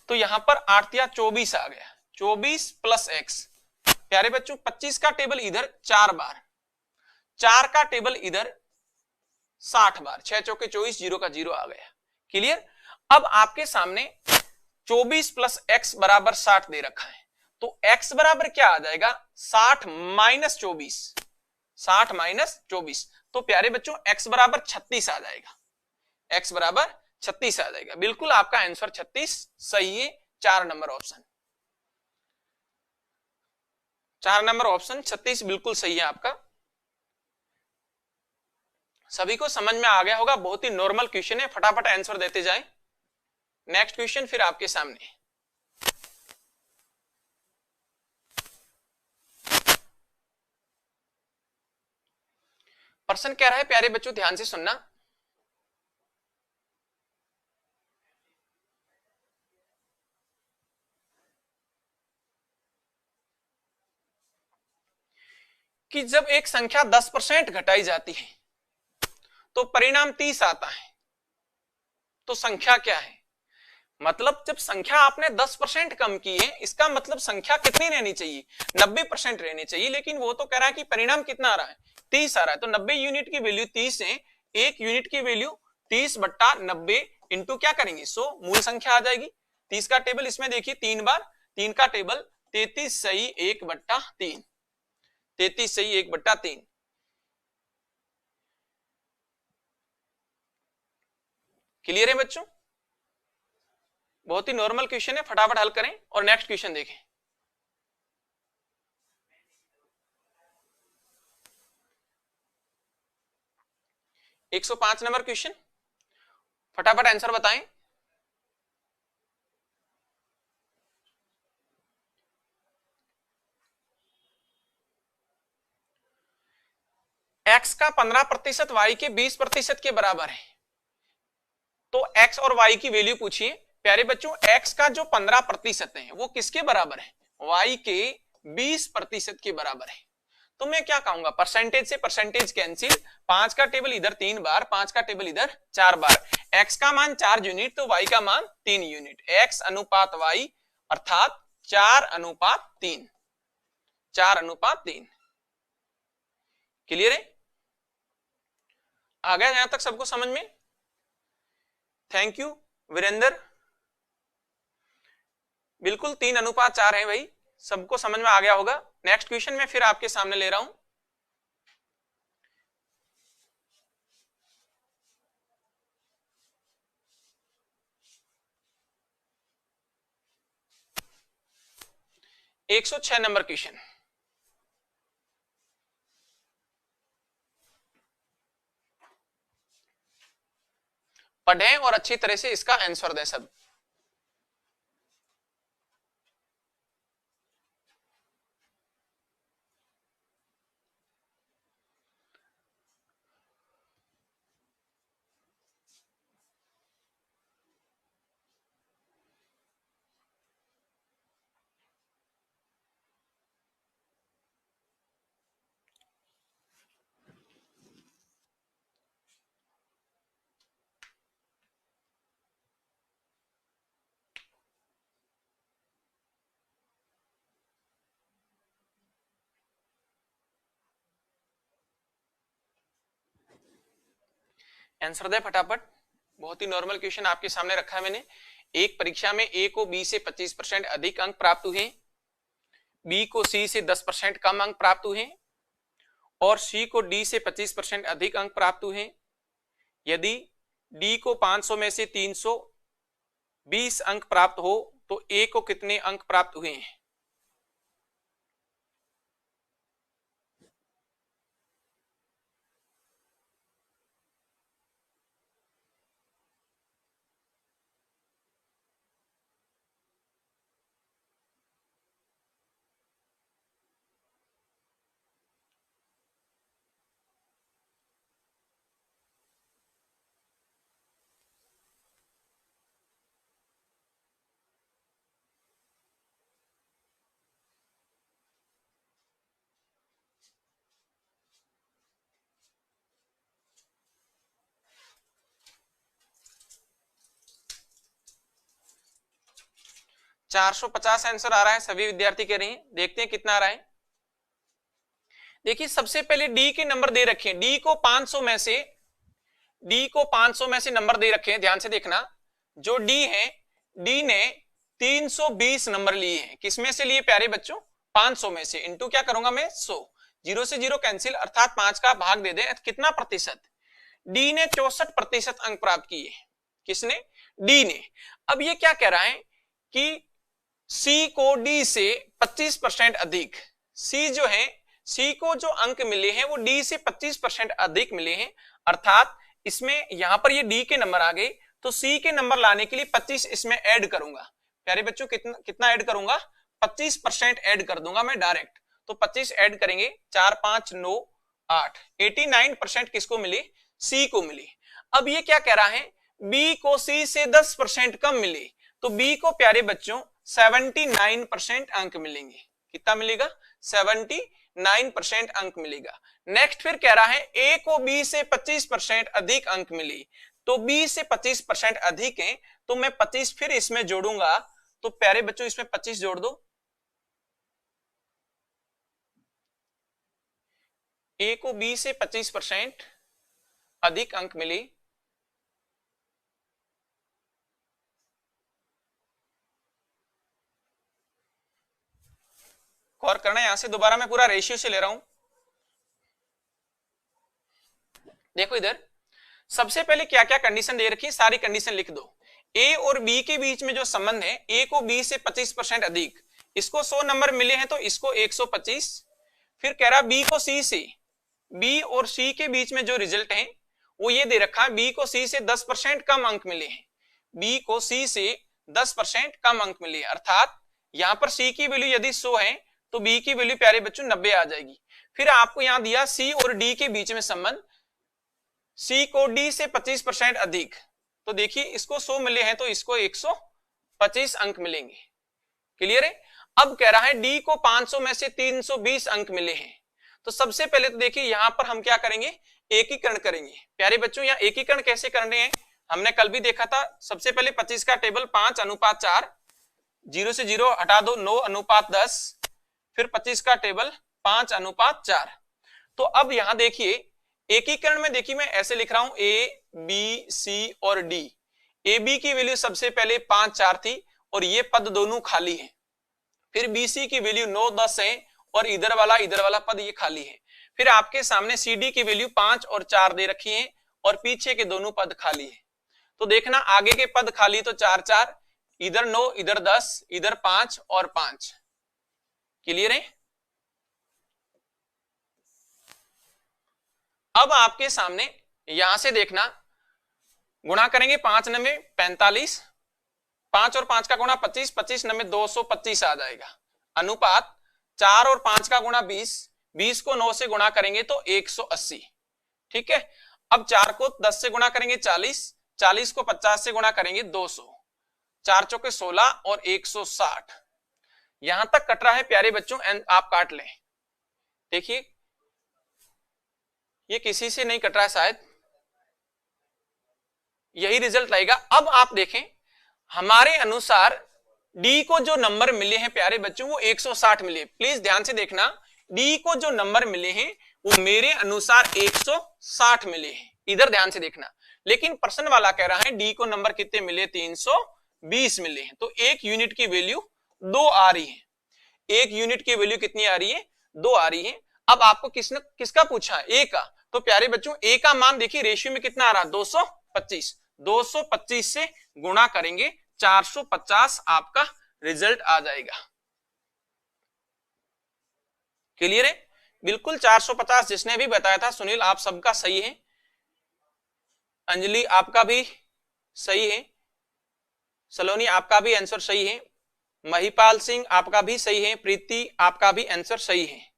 तो यहां पर 8 या 24 आ गया। 24 प्लस x। प्यारे बच्चों 25 का टेबल इधर 4 बार, 4 का टेबल इधर 60 बार, 6 चौके 24, 0 का 0 आ गया। क्लियर? अब आपके सामने 24 प्लस x बराबर 60 दे रखा है, तो x बराबर क्या आ जाएगा? 60 माइनस 24, 60 माइनस 24। तो प्यारे बच्चों x बराबर 36 आ जाएगा। x बराबर 36 आ जाएगा। बिल्कुल आपका आंसर 36 सही है। 4 नंबर ऑप्शन, 4 नंबर ऑप्शन 36 बिल्कुल सही है आपका। सभी को समझ में आ गया होगा, बहुत ही नॉर्मल क्वेश्चन है, फटाफट आंसर देते जाएं। नेक्स्ट क्वेश्चन फिर आपके सामने। प्रश्न कह रहा है प्यारे बच्चों ध्यान से सुनना, कि जब एक संख्या 10% घटाई जाती है तो परिणाम 30 आता है, तो संख्या क्या है? मतलब जब संख्या आपने 10% कम की है, इसका मतलब संख्या कितनी रहनी चाहिए? 90% रहनी चाहिए, लेकिन वो तो कह रहा है कि परिणाम कितना आ रहा है? 30 आ रहा है। तो 90 यूनिट की वैल्यू 30 है, एक यूनिट की वैल्यू 30/90 इंटू क्या करेंगे 100, मूल संख्या आ जाएगी। 30 का टेबल इसमें देखिए 3 बार, 3 का टेबल 33 सही 1/3, 33 सही 1/3। क्लियर है बच्चों? बहुत ही नॉर्मल क्वेश्चन है, फटाफट हल करें और नेक्स्ट क्वेश्चन देखें। एक 105 नंबर क्वेश्चन, फटाफट आंसर बताएं। x का 15% y के 20% के बराबर है, तो x और y की वैल्यू पूछिए। प्यारे बच्चों x का जो 15% है वो किसके बराबर है? y के 20% के बराबर है। तो मैं क्या कहूंगा, परसेंटेज से परसेंटेज कैंसिल, 5 का टेबल इधर 3 बार, 5 का टेबल इधर 4 बार, x का मान 4 यूनिट तो y का मान 3 यूनिट, x अनुपात y अर्थात 4:3, 4:3। क्लियर है? आ गया यहां तक सबको समझ में? Thank you Virendra. बिल्कुल 3:4 है भाई, सबको समझ में आ गया होगा। नेक्स्ट क्वेश्चन में फिर आपके सामने ले रहा हूं। एक 106 नंबर क्वेश्चन, पढ़ें और अच्छी तरह से इसका आंसर दें सब। आंसर दे फटाफट। बहुत ही नॉर्मल क्वेश्चन आपके सामने रखा है मैंने। एक परीक्षा में ए को बी से 25% अधिक अंक प्राप्त हुए, बी को सी से 10% कम अंक प्राप्त हुए और सी को डी से 25% अधिक अंक प्राप्त हुए। यदि डी को 500 में से 320 अंक प्राप्त हो तो ए को कितने अंक प्राप्त हुए हैं? $450 आंसर आ रहा है, सभी विद्यार्थी कह रहे हैं। देखते हैं कितना आ रहा है। देखिए सबसे पहले डी के नंबर दे रखे हैं, डी को 500 में से नंबर दे रखे हैं, ध्यान से देखना। जो डी है, डी ने 320 नंबर लिए हैं। किसमें से लिए प्यारे बच्चों? 500 में से। इंटू क्या करूंगा मैं? 100। 0 से 0 कैंसिल, अर्थात 5 का भाग दे दे। कितना प्रतिशत? डी ने 64% अंक प्राप्त किए। किसने? डी ने। अब ये क्या कह रहा है कि सी को डी से 25% अधिक, सी जो है, सी को जो अंक मिले हैं वो डी से 25% अधिक मिले हैं, अर्थात इसमें यहां पर ये डी के नंबर आ गए, तो सी के नंबर लाने के लिए 25 इसमें ऐड करूंगा। प्यारे बच्चों कितना ऐड करूंगा? 25% ऐड कर दूंगा मैं डायरेक्ट। तो 25 ऐड करेंगे, 4 5 9, 8। 89% किसको मिली? सी को मिली। अब ये क्या कह रहा है? बी को सी से 10% कम मिली, तो बी को प्यारे बच्चों 79% अंक मिलेंगे। कितना मिलेगा? 79% अंक मिलेगा। नेक्स्ट फिर कह रहा है ए को बी से 25% अधिक अंक मिली, तो बी से 25% अधिक है, तो मैं 25 फिर इसमें जोड़ूंगा, तो प्यारे बच्चों इसमें 25 जोड़ दो। ए को बी से 25% अधिक अंक मिली, गौर करना, यहां से दोबारा मैं पूरा रेशियो से ले रहा हूं। देखो इधर सबसे पहले क्या क्या कंडीशन दे रखी है, सारी कंडीशन लिख दो। ए और बी के बीच में जो संबंध है, ए को बी से 25% अधिक, इसको 100 नंबर मिले हैं तो इसको 125। फिर कह रहा बी को सी से, बी और सी के बीच में जो रिजल्ट है वो ये दे रखा है, बी को सी से 10% कम अंक मिले हैं, बी को सी से 10% कम अंक मिले हैं, अर्थात यहां पर सी की वैल्यू यदि 100 है तो बी की वैल्यू प्यारे बच्चों 90 आ जाएगी। फिर आपको यहां दिया सी और डी के बीच में संबंध, सी को डी से 25% अधिक, तो देखिए इसको 100 मिले हैं तो इसको 125 अंक मिलेंगे। क्लियर है? अब कह रहा है डी को 500 में से 320 अंक मिले हैं, तो सबसे पहले तो देखिए यहां पर हम क्या करेंगे? एकीकरण करेंगे। प्यारे बच्चों यहाँ एकीकरण कैसे करने हैं हमने कल भी देखा था। सबसे पहले 25 का टेबल 5:4, 0 से 0 हटा दो 9:10, फिर 25 का टेबल 5:4। तो अब यहां देखिए एकीकरण में, देखिए मैं ऐसे लिख रहा हूं ए बी सी और डी। ए बी की वैल्यू सबसे पहले 5, 4 थी और ये पद दोनों खाली है। फिर बी सी की वैल्यू 9, 10 है और इधर वाला पद ये खाली है। फिर आपके सामने सी डी की वैल्यू 5 और 4 दे रखी है और पीछे के दोनों पद खाली है। तो देखना आगे के पद खाली, तो 4, 4, इधर 9, इधर 10, इधर 5 और 5। क्लियर है? अब आपके सामने यहां से देखना, गुणा करेंगे 5 9 45, 5 और 5 का गुणा 25, 25 9 225 आ जाएगा। अनुपात 4 और 5 का गुणा 20, 20 को 9 से गुणा करेंगे तो 180। ठीक है? अब 4 को 10 से गुणा करेंगे 40, 40 को 50 से गुणा करेंगे 200, 4 चौके 16 और 160। यहां तक कट रहा है प्यारे बच्चों, आप काट लें। देखिए ये किसी से नहीं कट रहा है, शायद यही रिजल्ट आएगा। अब आप देखें हमारे अनुसार डी को जो नंबर मिले हैं प्यारे बच्चों वो 160 मिले। प्लीज ध्यान से देखना, डी को जो नंबर मिले हैं वो मेरे अनुसार 160 मिले हैं, इधर ध्यान से देखना। लेकिन प्रश्न वाला कह रहा है डी को नंबर कितने मिले? 320 मिले हैं, तो एक यूनिट की वैल्यू 2 आ रही है। एक यूनिट की वैल्यू कितनी आ रही है? 2 आ रही है। अब आपको किसका पूछा है? ए का। तो प्यारे बच्चों ए का मान देखिए रेशियो में कितना आ रहा है? 225। 225 से गुणा करेंगे 450 आपका रिजल्ट आ जाएगा। क्लियर है? बिल्कुल 450 जिसने भी बताया था। सुनील आप सबका सही है, अंजलि आपका भी सही है, सलोनी आपका भी आंसर सही है, महिपाल सिंह आपका भी सही है, प्रीति आपका भी आंसर सही है।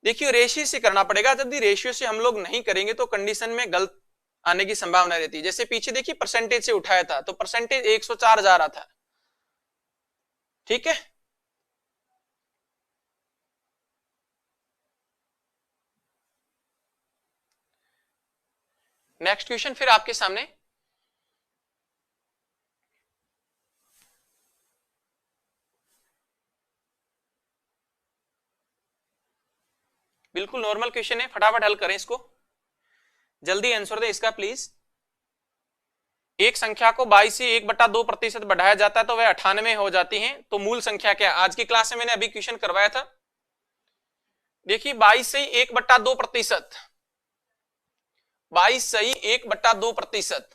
देखिए रेशियो से करना पड़ेगा, यदि रेशियो से हम लोग नहीं करेंगे तो कंडीशन में गलत आने की संभावना रहती है। जैसे पीछे देखिए परसेंटेज से उठाया था तो परसेंटेज 104 जा रहा था। ठीक है? नेक्स्ट क्वेश्चन फिर आपके सामने, बिल्कुल नॉर्मल क्वेश्चन है, फटाफट हल करें इसको, जल्दी आंसर दें इसका प्लीज। एक संख्या को 22 से 1/2% बढ़ाया जाता है तो वह 98 हो जाती है, तो मूल संख्या क्या? आज की क्लास में मैंने अभी क्वेश्चन करवाया था। देखिए 22 से 1/2%, 22 सही 1/2%,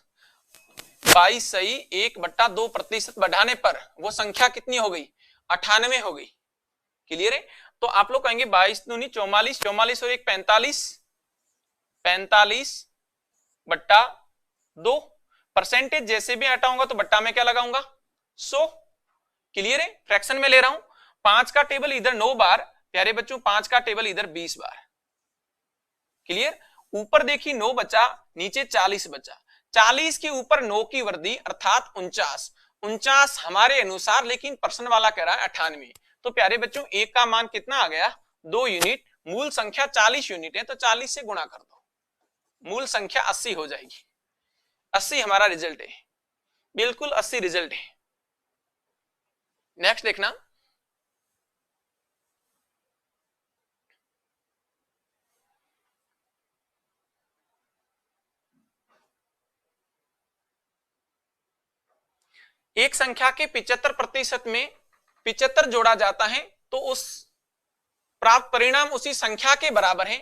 22 सही 1/2% बढ़ाने पर वो संख्या कितनी हो गई? 98 हो गई। क्लियर है? तो आप लोग कहेंगे 22 दूनी 44, 44 और 1 45, 45/2। परसेंटेज जैसे भी हटाऊंगा तो बट्टा में क्या लगाऊंगा? 100। क्लियर है? फ्रैक्शन में ले रहा हूं। 5 का टेबल इधर 9 बार, प्यारे बच्चों 5 का टेबल इधर 20 बार। क्लियर। ऊपर देखिए 9 बचा, नीचे 40 बचा, 40 के ऊपर 9 की वृद्धि अर्थात 49, 49 हमारे अनुसार, लेकिन प्रश्न वाला कह रहा है 98। तो प्यारे बच्चों एक का मान कितना आ गया, 2 यूनिट। मूल संख्या 40 यूनिट है तो 40 से गुणा कर दो, मूल संख्या 80 हो जाएगी। 80 हमारा रिजल्ट है, बिल्कुल 80 रिजल्ट है। नेक्स्ट देखना, एक संख्या के 75% में 75 जोड़ा जाता है तो उस प्राप्त परिणाम उसी संख्या के बराबर है।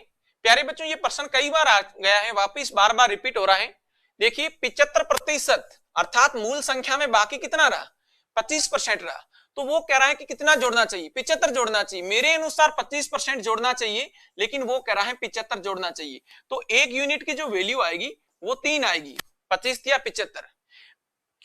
प्यारे बच्चों ये प्रश्न कई बार आ गया है, वापिस बार बार रिपीट हो रहा है। देखिए 75% अर्थात मूल संख्या में बाकी कितना रहा, 25% रहा, तो वो कह रहा है कि कितना जोड़ना चाहिए, 75 जोड़ना चाहिए। मेरे अनुसार 25% जोड़ना चाहिए, लेकिन वो कह रहा है 75 जोड़ना चाहिए। तो एक यूनिट की जो वैल्यू आएगी वो 3 आएगी, 25 या 75,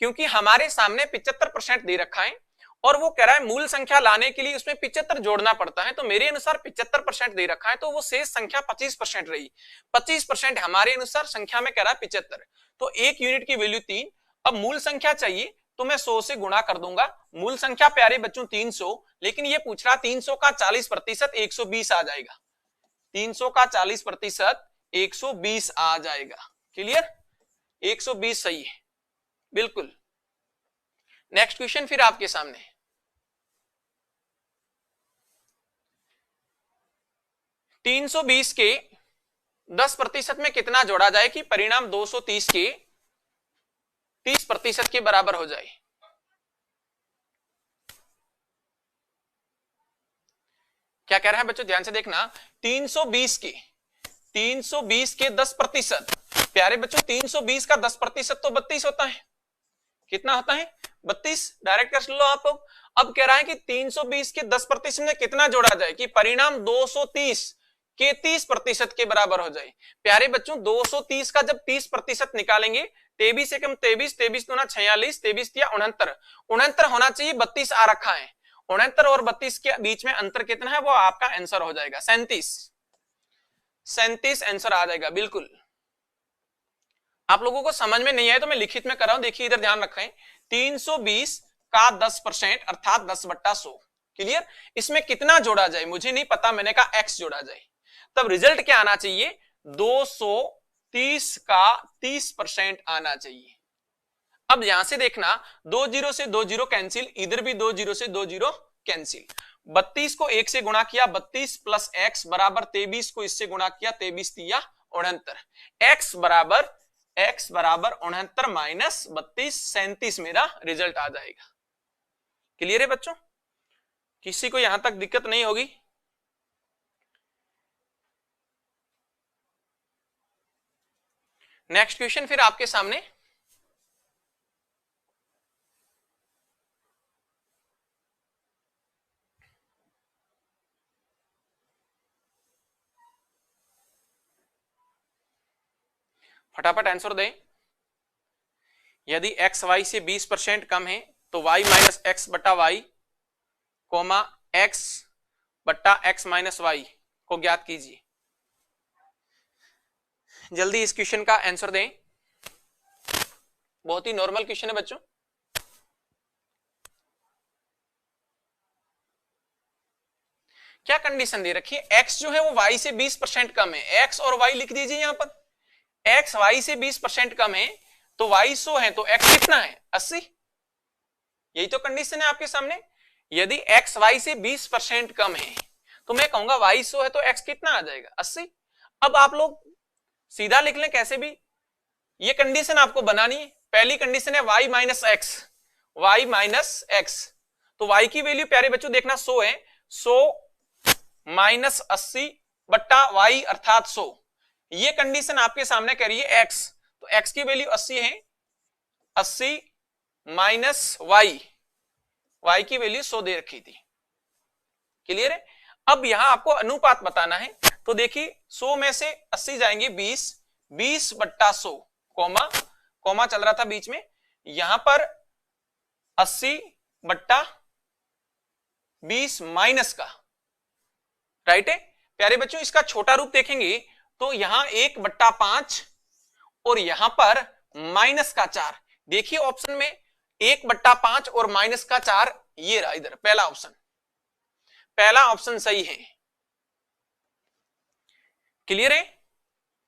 क्योंकि हमारे सामने 75% दे रखा है और वो कह रहा है मूल संख्या लाने के लिए उसमें 75 जोड़ना पड़ता है। तो मेरे अनुसार 75% दे रखा है, तो वो शेष संख्या 25% रही। 25% हमारे अनुसार संख्या में कह रहा है 75, तो एक यूनिट की वैल्यू 3। अब मूल संख्या चाहिए तो मैं 100 से गुणा कर दूंगा। मूल संख्या प्यारे बच्चों 300, लेकिन ये पूछ रहा 300 का 40% 120 आ जाएगा। 300 का 40% 120 आ जाएगा। क्लियर, 120 सही है, बिल्कुल। नेक्स्ट क्वेश्चन फिर आपके सामने, 320 के 10% में कितना जोड़ा जाए कि परिणाम 230 के 30% के बराबर हो जाए। क्या कह रहा है बच्चों, ध्यान से देखना। 320 के 10%, प्यारे बच्चों 320 का 10% तो 32 होता है। कितना होता है, 32। डायरेक्ट कर लो आप लोग। अब कह रहा है कि 320 के 10% में कितना जोड़ा जाए कि परिणाम 230 के 30% के बराबर हो जाए। प्यारे बच्चों 230 का जब 30% निकालेंगे, 23 एकम 23, 23 दूना 46, 23 या 69, 69 होना चाहिए, 32 आ रखा है। 69 और 32 के बीच में अंतर कितना है, वो आपका आंसर हो जाएगा 37। 37 आंसर आ जाएगा, बिल्कुल। आप लोगों को समझ में नहीं आए तो मैं लिखित में कर रहा हूं, देखिए इधर ध्यान रखें। 320 का 10% अर्थात 10/100। क्लियर, इसमें कितना जोड़ा जाए मुझे नहीं पता, मैंने कहा x जोड़ा जाए। तब रिजल्ट क्या आना चाहिए, 230 का 30% आना चाहिए। अब यहां से देखना, 2 जीरो से 2 जीरो कैंसिल, इधर भी 2 जीरो से 2 जीरो कैंसिल। 32 को 1 से गुणा किया 32 प्लस x बराबर 23 को इससे गुणा किया 23 तिया 69, x बराबर 69 माइनस 32 37 मेरा रिजल्ट आ जाएगा। क्लियर है बच्चों, किसी को यहां तक दिक्कत नहीं होगी। नेक्स्ट क्वेश्चन फिर आपके सामने, फटाफट आंसर दें। यदि x y से 20% कम है तो y माइनस एक्स बटा वाई कोमा x बटा x माइनस वाई को ज्ञात कीजिए। जल्दी इस क्वेश्चन का आंसर दें, बहुत ही नॉर्मल क्वेश्चन है बच्चों। क्या कंडीशन दे रखी है, x जो है वो y से 20% कम है। x और y लिख दीजिए यहां पर, x y से 20% कम है तो y 100 है तो x कितना है 80। यही तो कंडीशन है आपके सामने। यदि x y से 20% कम है तो मैं कहूंगा y 100 है तो x कितना आ जाएगा 80। अब आप लोग सीधा लिख लें कैसे भी, ये कंडीशन आपको बनानी है। पहली कंडीशन है y minus x, y minus x, तो y की वैल्यू प्यारे बच्चों देखना 100 है, 100 माइनस 80 बट्टा y अर्थात 100। ये कंडीशन आपके सामने कह रही है x, तो x की वैल्यू 80 है, 80 माइनस y की वैल्यू 100 दे रखी थी। क्लियर है। अब यहां आपको अनुपात बताना है, तो देखिए 100 में से 80 जाएंगे 20, 20 बट्टा 100 कोमा कोमा चल रहा था बीच में, यहां पर 80 बट्टा 20 माइनस का, राइट है प्यारे बच्चों। इसका छोटा रूप देखेंगे तो यहां 1/5 और यहां पर -4। देखिए ऑप्शन में 1/5 और -4, ये रहा इधर पहला ऑप्शन, पहला ऑप्शन सही है। क्लियर है?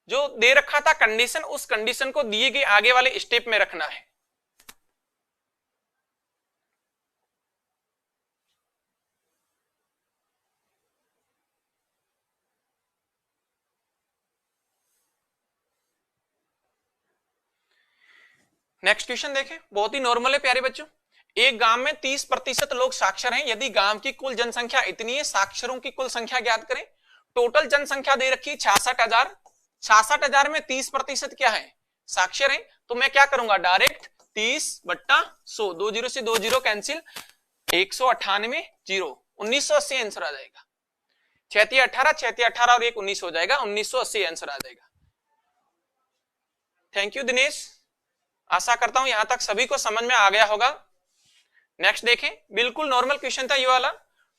जो दे रखा था कंडीशन, उस कंडीशन को दिए गए आगे वाले स्टेप में रखना है। नेक्स्ट क्वेश्चन देखें, बहुत ही नॉर्मल है प्यारे बच्चों। एक गांव में 30% लोग साक्षर हैं। यदि गांव की कुल जनसंख्या इतनी है, साक्षरों की कुल संख्या ज्ञात करें। टोटल जनसंख्या दे रखी है 66,000। 66,000 में 30% क्या है? साक्षर है। तो मैं क्या करूंगा, डायरेक्ट 30/100, 2 0 से 2 0 कैंसिल, 198 0, 1980 आंसर आ जाएगा। 6 18, 6 18 और 1 19 हो जाएगा, 1980 आंसर आ जाएगा। थैंक यू दिनेश, आशा करता हूं यहां तक सभी को समझ में आ गया होगा। नेक्स्ट देखें, बिल्कुल नॉर्मल क्वेश्चन था ये वाला।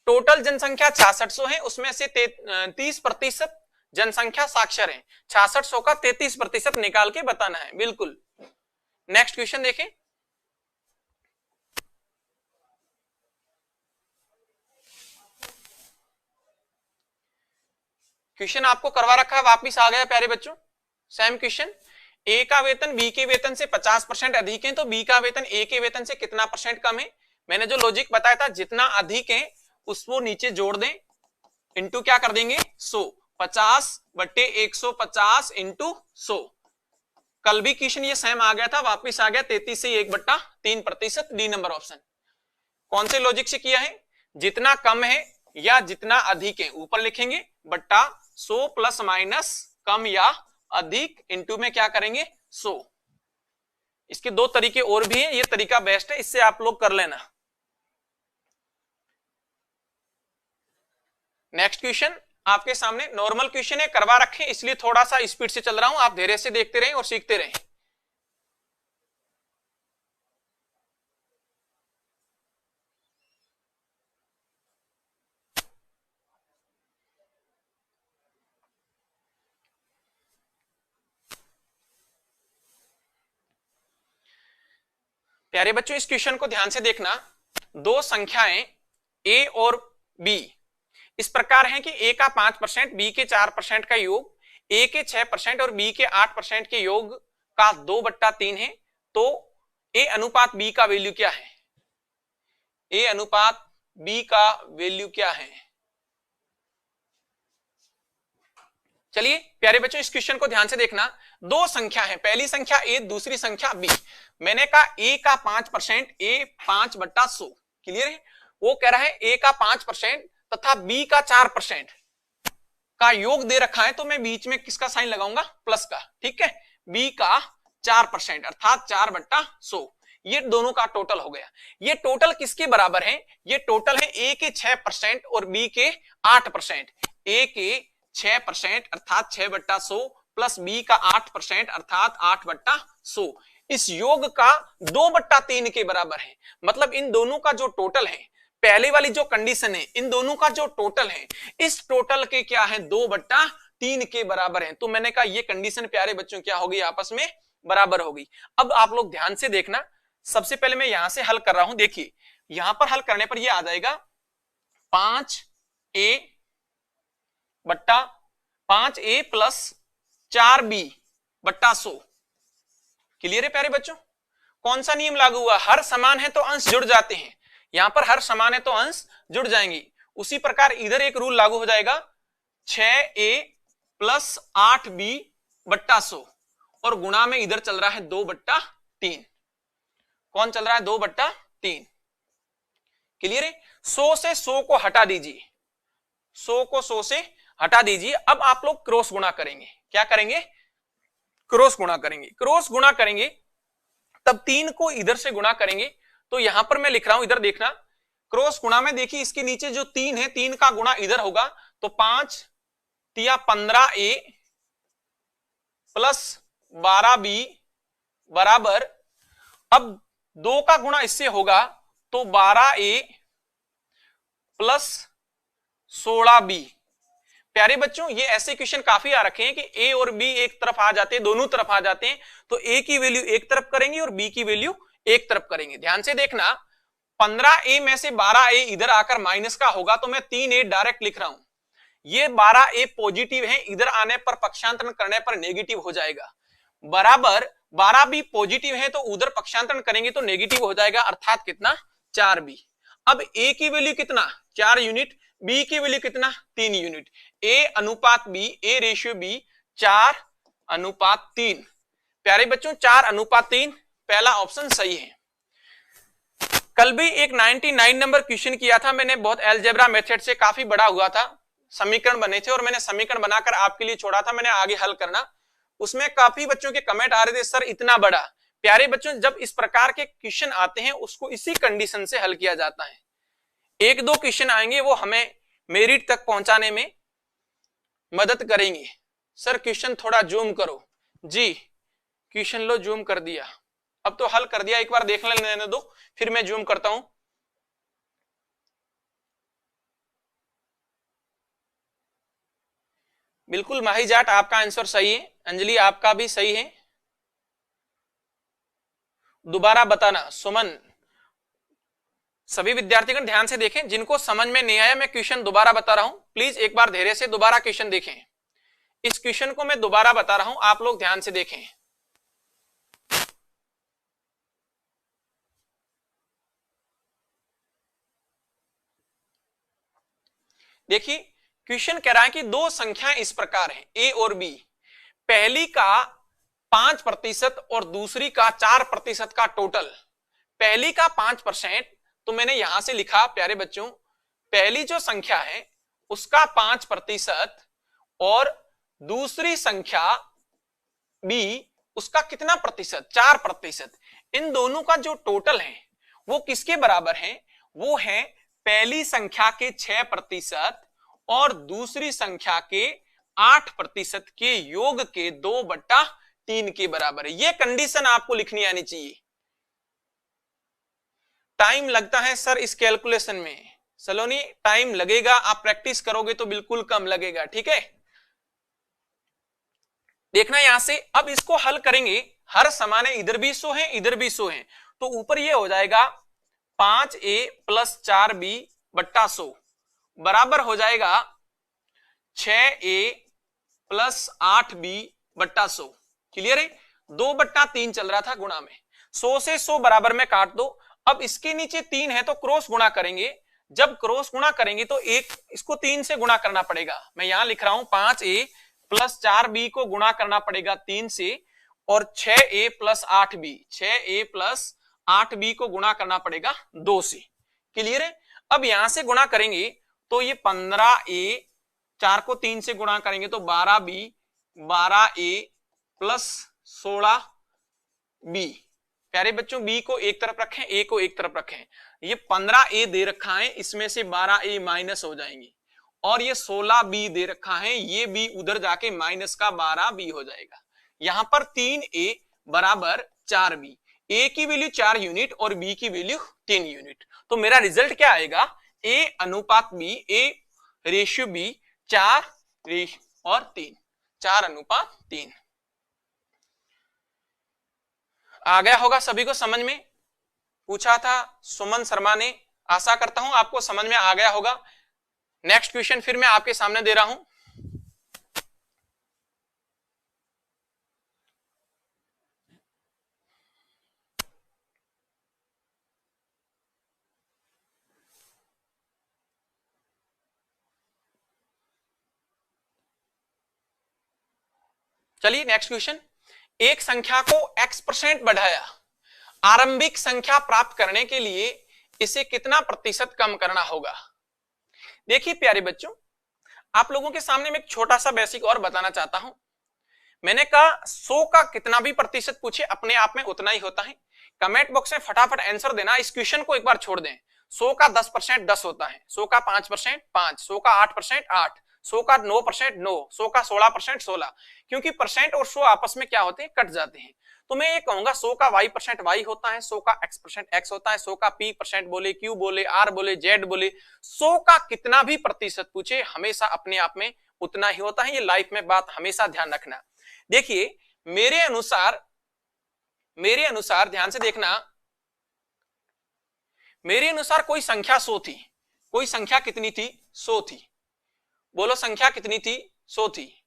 टोटल जनसंख्या 6600 है, उसमें से 30% जनसंख्या साक्षर है। 6600 का 33% निकाल के बताना है। बिल्कुल। नेक्स्ट क्वेश्चन देखें, क्वेश्चन आपको करवा रखा है, वापिस आ गया प्यारे बच्चों। सेम क्वेश्चन, ए का वेतन बी के वेतन से 50% अधिक है, तो बी का वेतन ए के वेतन से कितना % कम है? मैंने जो लॉजिक बताया था, जितना अधिक है उसको नीचे जोड़ दें, इंटू क्या कर देंगे 100, 50/150 इंटू 100। कल भी क्वेश्चन ये सेम आ गया था, वापिस आ गया 33 से 1/3%। D number option. कौन से लॉजिक से किया है? जितना कम है या जितना अधिक है ऊपर लिखेंगे, बट्टा 100 प्लस माइनस कम या अधिक इंटू में क्या करेंगे 100। इसके दो तरीके और भी हैं, ये तरीका बेस्ट है, इससे आप लोग कर लेना। नेक्स्ट क्वेश्चन आपके सामने नॉर्मल क्वेश्चन है, करवा रखे इसलिए थोड़ा सा स्पीड से चल रहा हूं, आप धैर्य से देखते रहें और सीखते रहें। प्यारे बच्चों, इस क्वेश्चन को ध्यान से देखना। दो संख्याएं a और b इस प्रकार हैं कि a का 5%, b के 4% का योग, a के 6% और b के 8% के योग का 2/3 है। तो a अनुपात b का वैल्यू क्या है? a अनुपात b का वैल्यू क्या है? चलिए प्यारे बच्चों, इस क्वेश्चन को ध्यान से देखना। दो संख्या है, पहली संख्या a, दूसरी संख्या b। मैंने कहा a का 5%, a 5/100। क्लियर है? वो कह रहा है a का 5% तथा b का 4% का योग दे रखा है, तो मैं बीच में किसका साइन लगाऊंगा? प्लस का। ठीक है, b का 4% अर्थात 4/100। ये दोनों का टोटल हो गया। ये टोटल किसके बराबर है? ये टोटल है a के 6% और b के 8%। a के 6% अर्थात 6/100 प्लस b का 8% अर्थात 8/100। इस योग का 2/3 के बराबर है। मतलब इन दोनों का जो टोटल है, पहले वाली जो कंडीशन है, इन दोनों का जो टोटल है, इस टोटल के क्या है? 2/3 के बराबर है। तो मैंने कहा ये कंडीशन प्यारे बच्चों क्या होगी? आपस में बराबर होगी। अब आप लोग ध्यान से देखना, सबसे पहले मैं यहां से हल कर रहा हूं। देखिए यहां पर हल करने पर यह आ जाएगा 5a प्लस 4b/100। क्लियर है प्यारे बच्चों? कौन सा नियम लागू हुआ? हर समान है तो अंश जुड़ जाते हैं। यहां पर हर समान है तो अंश जुड़ जाएंगे। उसी प्रकार इधर एक रूल लागू हो जाएगा, 6a प्लस 8b/100 और गुणा में इधर चल रहा है 2/3। कौन चल रहा है? 2/3। क्लियर है? 100 से 100 को हटा दीजिए, 100 को 100 से हटा दीजिए। अब आप लोग क्रॉस गुणा करेंगे। क्या करेंगे? क्रॉस गुणा करेंगे। क्रॉस गुणा करेंगे तब 3 को इधर से गुणा करेंगे। तो यहां पर मैं लिख रहा हूं, इधर देखना, क्रॉस गुणा में देखिए इसके नीचे जो 3 है, 3 का गुणा इधर होगा, तो 5 तिया 15a प्लस 12b बराबर, अब 2 का गुणा इससे होगा तो 12a प्लस 16b प्यारे बच्चों ये ऐसे क्वेश्चन काफी आ रखे हैं कि ए और बी एक तरफ आ जाते हैं, दोनों तरफ आ जाते हैं, तो ए की वैल्यू एक तरफ करेंगे और बी की वैल्यू एक तरफ करेंगे। ध्यान से देखना, 15a में से 12a इधर आकर माइनस का होगा तो मैं 3a डायरेक्ट लिख रहा हूं। ये 12a पॉजिटिव है, इधर आने पर पक्षांतरण करने पर नेगेटिव हो जाएगा। बराबर 12b पॉजिटिव है तो उधर पक्षांतरण करेंगे तो नेगेटिव हो जाएगा, अर्थात कितना 4b। अब a की वैल्यू कितना 4 यूनिट, b की वैल्यू कितना 3 यूनिट। a अनुपात b, a रेशियो b 4:3। प्यारे बच्चों 4:3 पहला ऑप्शन सही है। कल भी एक 99 नंबर क्वेश्चन किया था मैंने, बहुत अलजेब्रा मेथड से, काफी बड़ा हुआ था, समीकरण बने थे और मैंने समीकरण बनाकर आपके लिए छोड़ा था, मैंने आगे हल करना। उसमें काफी बच्चों के कमेंट आ रहे थे सर इतना बड़ा। प्यारे बच्चों जब इस प्रकार के क्वेश्चन आते हैं उसको इसी कंडीशन से हल किया जाता है। एक दो क्वेश्चन आएंगे वो हमें मेरिट तक पहुंचाने में मदद करेंगे। सर क्वेश्चन थोड़ा जूम करो। जी क्वेश्चन लो जूम कर दिया, अब तो हल कर दिया, एक बार देख लेने दो फिर मैं जूम करता हूं। बिल्कुल माही जाट आपका आंसर सही है, अंजलि आपका भी सही है। दोबारा बताना सुमन। सभी विद्यार्थीगण ध्यान से देखें, जिनको समझ में नहीं आया मैं क्वेश्चन दोबारा बता रहा हूं, प्लीज एक बार धैर्य से दोबारा क्वेश्चन देखें। इस क्वेश्चन को मैं दोबारा बता रहा हूं, आप लोग ध्यान से देखें। देखिए क्वेश्चन कह रहा है कि दो संख्याएं इस प्रकार हैं ए और बी, पहली का 5% और दूसरी का 4% का टोटल। पहली का 5% तो मैंने यहां से लिखा प्यारे बच्चों, पहली जो संख्या है उसका 5% और दूसरी संख्या बी उसका कितना प्रतिशत 4%। इन दोनों का जो टोटल है वो किसके बराबर है, वो है पहली संख्या के 6% और दूसरी संख्या के 8% के योग के 2/3 के बराबर है। यह कंडीशन आपको लिखनी आनी चाहिए। टाइम लगता है सर इस कैलकुलेशन में, सलोनी टाइम लगेगा, आप प्रैक्टिस करोगे तो बिल्कुल कम लगेगा, ठीक है। देखना यहां से, अब इसको हल करेंगे, हर समान है, इधर भी 100 है इधर भी 100 है, तो ऊपर ये हो जाएगा 5a + 4b/100 बराबर हो जाएगा 6a + 8b/100। क्लियर है, 2/3 चल रहा था गुणा में, 100 से 100 बराबर में काट दो। अब इसके नीचे 3 है तो क्रॉस गुणा करेंगे, जब क्रॉस गुणा करेंगे तो एक इसको 3 से गुणा करना पड़ेगा। मैं यहां लिख रहा हूं 5a + 4b को गुणा करना पड़ेगा 3 से, और 6a + 8b, 6a + 8b को गुणा करना पड़ेगा 2 से। क्लियर है, अब यहां से गुणा करेंगे तो ये 15a, 4 को 3 से गुणा करेंगे तो 12b, 12a + 16b। प्यारे बच्चों b को एक तरफ रखें, a को एक तरफ रखें। ये 15a दे रखा है, इसमें से 12a माइनस हो जाएंगे, और ये 16b दे रखा है, ये b उधर जाके माइनस का 12b हो जाएगा। यहां पर 3a = 4b, a की वैल्यू 4 यूनिट और b की वैल्यू 3 यूनिट। तो मेरा रिजल्ट क्या आएगा, a अनुपात b, a रेशियो b 4 और 3, 4:3। आ गया होगा सभी को समझ में, पूछा था सुमन शर्मा ने, आशा करता हूं आपको समझ में आ गया होगा। नेक्स्ट क्वेश्चन फिर मैं आपके सामने दे रहा हूं। चलिए नेक्स्ट क्वेश्चन, एक संख्या को x% बढ़ाया, आरंभिक संख्या प्राप्त करने के लिए इसे कितना प्रतिशत कम करना होगा। देखिए प्यारे बच्चों, आप लोगों के सामने मैं एक छोटा सा बेसिक और बताना चाहता हूं। मैंने कहा 100 का कितना भी प्रतिशत पूछे अपने आप में उतना ही होता है। कमेंट बॉक्स में फटाफट आंसर देना, इस क्वेश्चन को एक बार छोड़ दें। 100 का 10% 10 होता है, 100 का 5% 5, 100 का 8% 8, 100 का 9% 9, 100 का 16% 16, क्योंकि परसेंट और 100 आपस में क्या होते हैं, कट जाते हैं। तो मैं ये कहूंगा 100 का y% y होता है, 100 का x% x होता है, 100 का p% बोले, q बोले, r बोले, z बोले, 100 का कितना भी प्रतिशत पूछे हमेशा अपने आप में उतना ही होता है। ये लाइफ में बात हमेशा ध्यान रखना। देखिए मेरे अनुसार ध्यान से देखना, मेरे अनुसार कोई संख्या 100 थी। कोई संख्या कितनी थी? 100 थी। बोलो संख्या कितनी थी? 100 थी।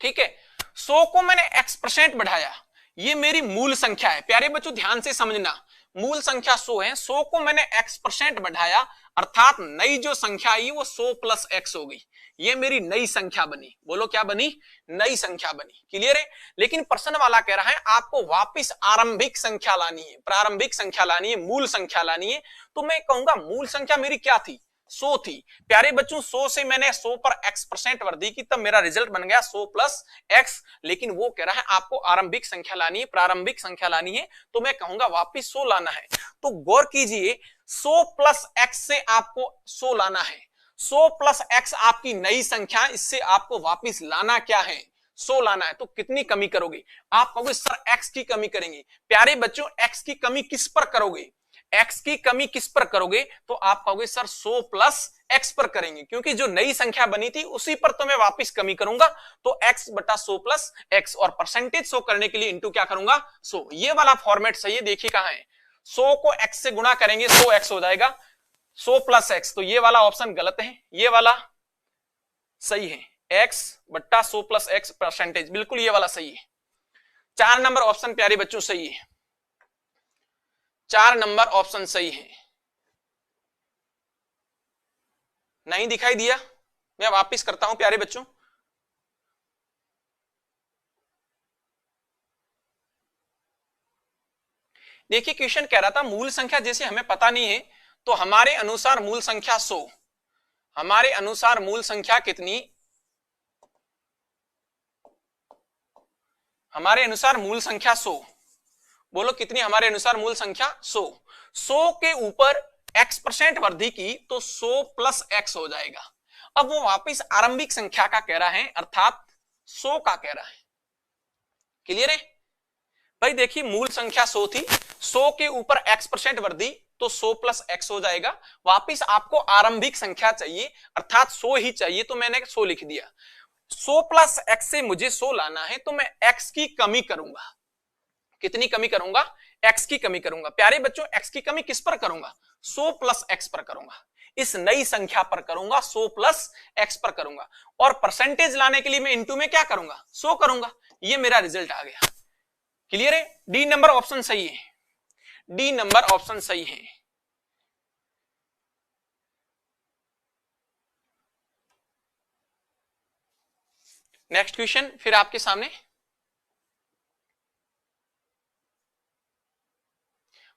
ठीक है, 100 को मैंने x% बढ़ाया, ये मेरी मूल संख्या है। प्यारे बच्चों ध्यान से समझना, मूल संख्या 100 है, 100 को मैंने x% बढ़ाया, अर्थात नई जो संख्या आई वो 100 प्लस x हो गई। ये मेरी नई संख्या बनी। बोलो क्या बनी? नई संख्या बनी। क्लियर है? लेकिन प्रश्न वाला कह रहा है आपको वापस आरंभिक संख्या लानी है, प्रारंभिक संख्या लानी है, मूल संख्या लानी है। तो मैं कहूंगा मूल संख्या मेरी क्या थी? 100 थी। प्यारे बच्चों 100 से मैंने 100 पर x% वृद्धि की, तब मेरा रिजल्ट बन गया 100 प्लस x। लेकिन वो कह रहा है आपको आरंभिक संख्या लानी है, प्रारंभिक संख्या लानी है, तो मैं कहूंगा वापस 100 लाना है। तो गौर कीजिए 100 प्लस x से आपको 100 लाना है। 100 प्लस x आपकी नई संख्या, इससे आपको वापस लाना क्या है? 100 लाना है। तो कितनी कमी करोगे? आप कहोगे सर x की कमी करेंगे। प्यारे बच्चों x की कमी किस पर करोगे? x की कमी किस पर करोगे? तो आप कहोगे सर 100 प्लस x पर करेंगे, क्योंकि जो नई संख्या बनी थी उसी पर तो मैं वापस कमी करूंगा। तो x बटा 100 प्लस x, और परसेंटेज शो करने के लिए इंटू क्या करूंगा? 100। ये वाला फॉर्मेट सही है। देखिए कहां है, 100 को x से गुणा करेंगे 100x हो जाएगा, 100 प्लस x। तो ये वाला ऑप्शन गलत है, ये वाला सही है। x बट्टा 100 प्लस x परसेंटेज, बिल्कुल ये वाला सही है। 4 नंबर ऑप्शन प्यारे बच्चों सही है, 4 नंबर ऑप्शन सही है। नहीं दिखाई दिया? मैं वापस करता हूं प्यारे बच्चों। देखिए क्वेश्चन कह रहा था मूल संख्या जैसे हमें पता नहीं है, तो हमारे अनुसार मूल संख्या 100, हमारे अनुसार मूल संख्या कितनी? हमारे अनुसार मूल संख्या 100। बोलो कितनी हमारे अनुसार मूल संख्या? 100। 100 के ऊपर x% वृद्धि की तो 100 प्लस x हो जाएगा। अब वो वापस आरंभिक संख्या का कह रहा है, अर्थात 100 का कह रहा है। क्लियर है भाई? देखिए मूल संख्या 100 थी, 100 के ऊपर x% वृद्धि तो 100 प्लस x हो जाएगा। वापिस आपको आरंभिक संख्या चाहिए, अर्थात 100 ही चाहिए, तो मैंने 100 लिख दिया। 100 प्लस x से मुझे 100 लाना है, तो मैं x की कमी करूंगा। कितनी कमी करूंगा? x की कमी करूंगा। प्यारे बच्चों x की कमी किस पर करूंगा? 100 प्लस x पर करूंगा, इस नई संख्या पर करूंगा, 100 प्लस x पर करूंगा। और परसेंटेज लाने के लिए मैं इंटू में क्या करूंगा? 100 करूंगा। ये मेरा रिजल्ट आ गया। क्लियर है? डी नंबर ऑप्शन सही है, डी नंबर ऑप्शन सही है। नेक्स्ट क्वेश्चन फिर आपके सामने,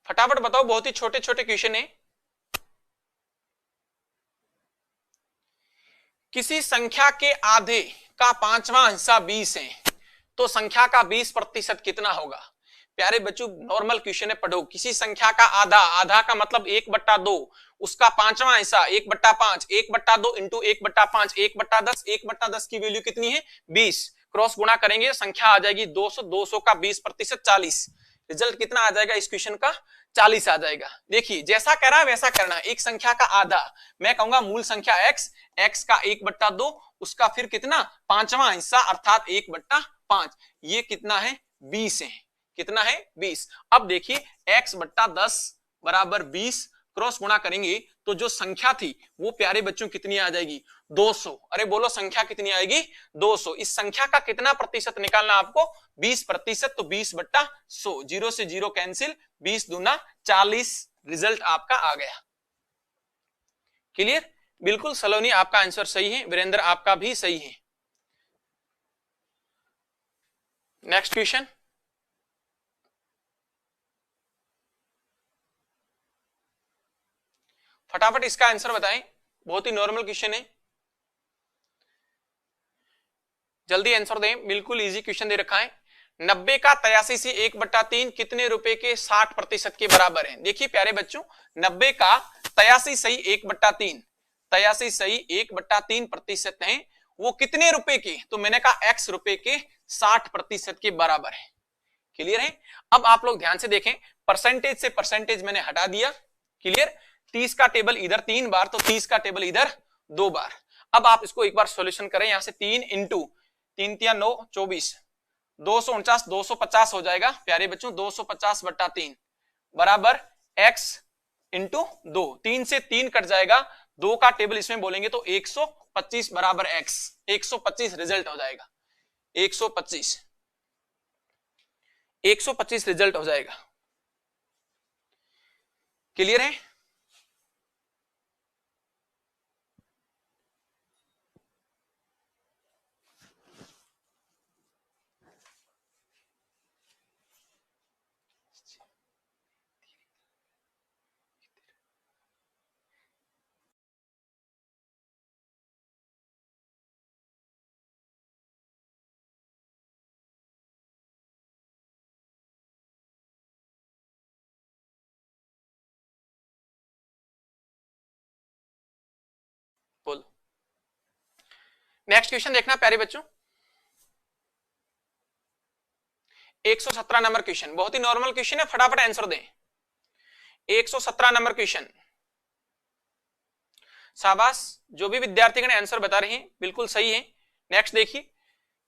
फटाफट बताओ, बहुत ही छोटे छोटे क्वेश्चन है। किसी संख्या के आधे का 5वां हिस्सा 20 है, तो संख्या का 20% कितना होगा? प्यारे बच्चों नॉर्मल क्वेश्चन है, पढ़ो। किसी संख्या का आधा, आधा का मतलब 1/2, उसका 5वां हिस्सा 1/5, 1/2 इंटू 1/5, 1/10, 1/10 की वैल्यू कितनी है? 20। क्रॉस गुणा करेंगे संख्या आ जाएगी 200, 200 का 20% 40। रिजल्ट कितना आ जाएगा इस क्वेश्चन का? 40 आ जाएगा। देखिए जैसा कह रहा है वैसा करना है। एक संख्या का आधा, मैं कहूंगा मूल संख्या x, x का 1/2, उसका फिर कितना? 5वां हिस्सा अर्थात 1/5, ये कितना है? 20 है। कितना है? 20। अब देखिए x/10 बराबर 20, क्रॉस गुणा करेंगे तो जो संख्या थी वो प्यारे बच्चों कितनी आ जाएगी? 200। अरे बोलो संख्या कितनी आएगी? 200। इस संख्या का कितना प्रतिशत निकालना आपको? 20%। तो 20/100, 0 से 0 कैंसिल, 20 दूना 40। रिजल्ट आपका आ गया। क्लियर? बिल्कुल सलोनी आपका आंसर सही है, वीरेंद्र आपका भी सही है। नेक्स्ट क्वेश्चन, फटाफट इसका आंसर बताएं, बहुत ही नॉर्मल क्वेश्चन है, जल्दी आंसर दें, बिल्कुल इजी क्वेश्चन दे रखा है। 90 का 83 से 1/3 कितने रुपए के 60% के बराबर है? देखिए प्यारे बच्चों 90 का 83 सही 1/3, 83 सही 1/3% है, वो कितने रुपए के? तो मैंने कहा x रुपए के 60% के बराबर है। क्लियर है? अब आप लोग ध्यान से देखें, परसेंटेज से परसेंटेज मैंने हटा दिया। क्लियर? 30 का टेबल इधर 3 बार, तो 30 का टेबल इधर 2 बार। अब आप इसको एक बार सॉल्यूशन करें, यहां से 3 इंटू 3 तिया 9 24, 249 250 हो जाएगा प्यारे बच्चों, 250 बट्टा 3 बराबर x इंटू 2, 3 से 3 कट जाएगा, 2 का टेबल इसमें बोलेंगे तो 125 बराबर x, 125 रिजल्ट हो जाएगा, 125 रिजल्ट हो जाएगा। क्लियर है? बोलो। नेक्स्ट क्वेश्चन देखना प्यारे बच्चों, 117 नंबर क्वेश्चन, बहुत ही नॉर्मल क्वेश्चन है, फटाफट आंसर दें। 117 नंबर क्वेश्चन, शाबाश, जो भी विद्यार्थीगण आंसर बता रहे हैं बिल्कुल सही है। नेक्स्ट देखिए,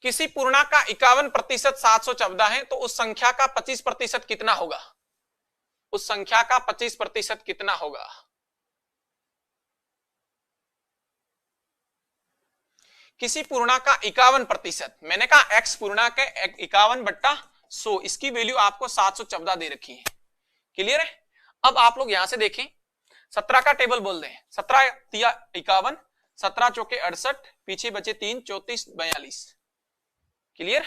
किसी पूर्णांक का 51% 714 है, तो उस संख्या का 25% कितना होगा? उस संख्या का 25% कितना होगा? किसी पूर्णांक का 51%, मैंने कहा x पूर्णांक है 51 बट्टा 100, इसकी वैल्यू आपको 714 दे रखी है। क्लियर है? अब आप लोग यहां से देखें, 17 का टेबल बोल दें, 17 तिया 51, 17 चौके 68, पीछे बचे 3 34 42। क्लियर?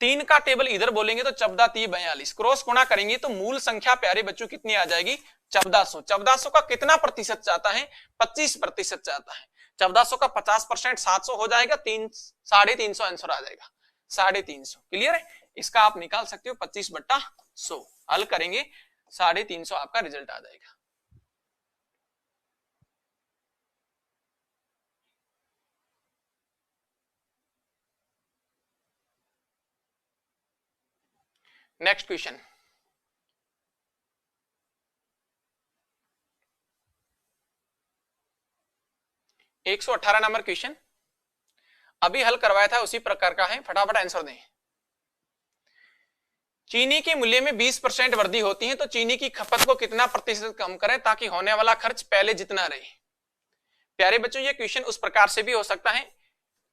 3 का टेबल इधर बोलेंगे तो 14 3 42, क्रॉस गुणा करेंगे तो मूल संख्या प्यारे बच्चों कितनी आ जाएगी? 1400। 1400 का कितना प्रतिशत चाहता है? 25% चाहता है। 1400 का 50% 700 हो जाएगा, 350 आंसर आ जाएगा, 350। क्लियर है? इसका आप निकाल सकते हो 25 बट्टा 100, हल करेंगे 350 आपका रिजल्ट आ जाएगा। नेक्स्ट क्वेश्चन, एक 118 नंबर क्वेश्चन, अभी हल करवाया था उसी प्रकार का है, फटाफट आंसर दें। चीनी के मूल्य में 20% वृद्धि होती है, तो चीनी की खपत को कितना प्रतिशत कम करें ताकि होने वाला खर्च पहले जितना रहे? प्यारे बच्चों, ये क्वेश्चन उस प्रकार से भी हो सकता है,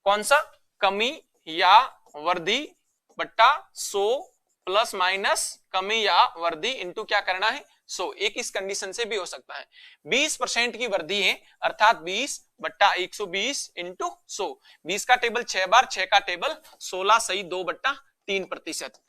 कौन सा? कमी या वृद्धि बट्टा 100 प्लस माइनस कमी या वृद्धि इंटू क्या करना है? 100। एक इस कंडीशन से भी हो सकता है, 20% की वृद्धि है अर्थात 20 बट्टा 120 इंटू 100। 20 का टेबल 6 बार, 6 का टेबल 16 सही 2 बट्टा 3%।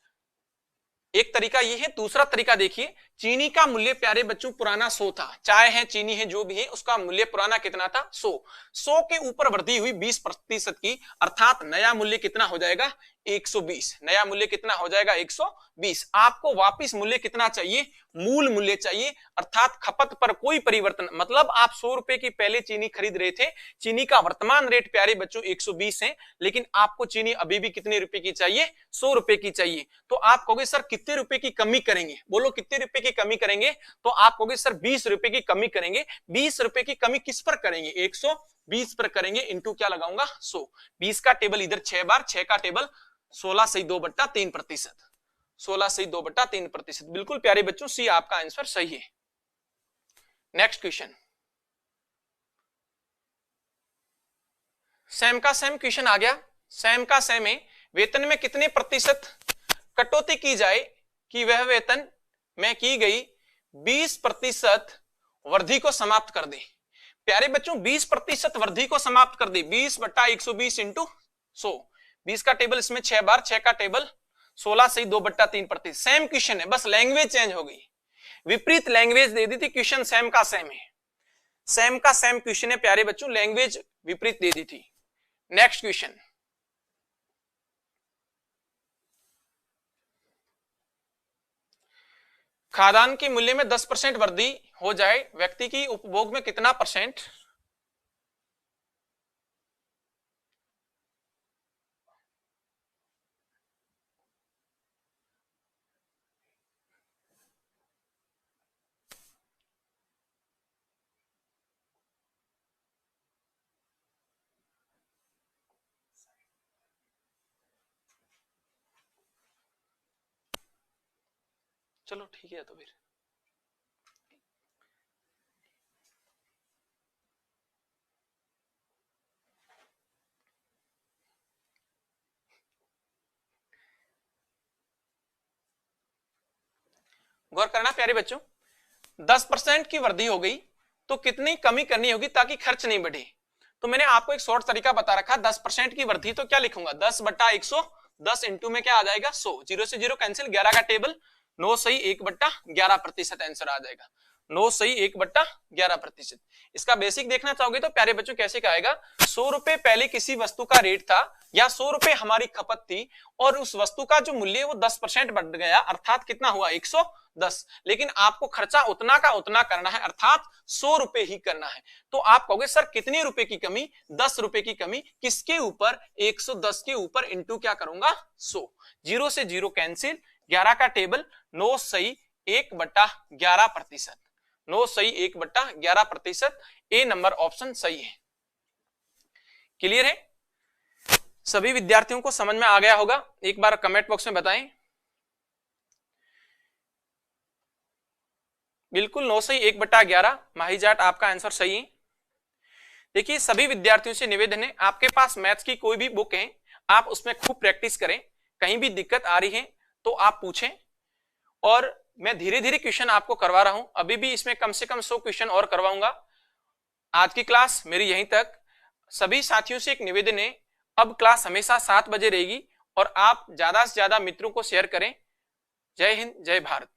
एक तरीका ये है। दूसरा तरीका देखिए, चीनी का मूल्य प्यारे बच्चों पुराना 100 था, चाय है चीनी है जो भी है, उसका मूल्य पुराना कितना था? 100। 100 के ऊपर वृद्धि हुई 20% की, अर्थात नया मूल्य कितना हो जाएगा? 120। नया मूल्य कितना हो जाएगा? 120। आपको वापिस मूल्य कितना चाहिए? मूल मूल्य चाहिए, अर्थात खपत पर कोई परिवर्तन, मतलब आप 100 रुपए की पहले चीनी खरीद रहे थे, चीनी का वर्तमान रेट प्यारे बच्चों 120 है, लेकिन आपको चीनी अभी भी कितने रुपए की चाहिए? 100 रुपए की चाहिए। तो आप कहोगे सर कितने रुपए की कमी करेंगे? बोलो कितने रुपए की कमी करेंगे? तो आप कहोगे सर 20 रुपए की कमी करेंगे। 20 रुपए की कमी किस पर करेंगे? 120 पर करेंगे, इंटू क्या लगाऊंगा? 100। 20 का टेबल इधर 6 बार, 6 का टेबल 16 सही 2 बट्टा 3%, 16 सही 2 बट्टा 3%। बिल्कुल प्यारे बच्चों, सी आपका आंसर सही है। नेक्स्ट क्वेश्चन, सेम का सेम क्वेश्चन आ गया। सेम का सेम है, वेतन में कितने प्रतिशत कटौती की जाए कि वह वेतन में की गई 20% वृद्धि को समाप्त कर दे? प्यारे बच्चों 20% वृद्धि को समाप्त कर दे, 20 बट्टा 120 इंटू 100। 20 का टेबल इसमें 6 बार, 6 का टेबल 16 सही 2 बट्टा 3%। सेम क्वेश्चन है, बस लैंग्वेज चेंज हो गई, विपरीत लैंग्वेज दे दी थी, क्वेश्चन सेम का सेम है। सेम का सेम क्वेश्चन है प्यारे बच्चों, लैंग्वेज विपरीत दे दी थी। नेक्स्ट क्वेश्चन, खाद्यान्न के मूल्य में 10% वृद्धि हो जाए, व्यक्ति की उपभोग में कितना परसेंट? चलो ठीक है तो फिर गौर करना प्यारे बच्चों, 10% की वृद्धि हो गई तो कितनी कमी करनी होगी ताकि खर्च नहीं बढ़े। तो मैंने आपको एक शॉर्ट तरीका बता रखा, 10% की वृद्धि तो क्या लिखूंगा, 10/100, 10 इंटू में क्या आ जाएगा 100, 0 से 0 कैंसिल, 11 का टेबल, 9 सही 1/11% आंसर आ जाएगा, 9 सही 1/11%। इसका बेसिक देखना चाहोगे तो प्यारे बच्चों कैसे कहेगा, 100 रुपए पहले किसी वस्तु का रेट था या 100 रुपए हमारी खपत थी और उस वस्तु का जो मूल्य वो 10% बढ़ गया, अर्थात कितना हुआ 110, लेकिन आपको खर्चा उतना का उतना करना है, अर्थात 100 रुपए ही करना है। तो आप कहोगे सर कितने रुपए की कमी, 10 रुपए की कमी, किसके ऊपर, 110 के ऊपर, इंटू क्या करूंगा 100, 0 से 0 कैंसिल, 11 का टेबल, 9 सही 1/11%, 9 सही 1/11%, ए नंबर ऑप्शन सही है। क्लियर है, सभी विद्यार्थियों को समझ में आ गया होगा, एक बार कमेंट बॉक्स में बताएं। बिल्कुल 9 सही 1/11, माही जाट आपका आंसर सही है। देखिए सभी विद्यार्थियों से निवेदन है, आपके पास मैथ्स की कोई भी बुक है आप उसमें खूब प्रैक्टिस करें, कहीं भी दिक्कत आ रही है तो आप पूछें, और मैं धीरे धीरे क्वेश्चन आपको करवा रहा हूं, अभी भी इसमें कम से कम 100 क्वेश्चन और करवाऊंगा। आज की क्लास मेरी यहीं तक। सभी साथियों से एक निवेदन है, अब क्लास हमेशा 7 बजे रहेगी और आप ज्यादा से ज्यादा मित्रों को शेयर करें। जय हिंद, जय भारत।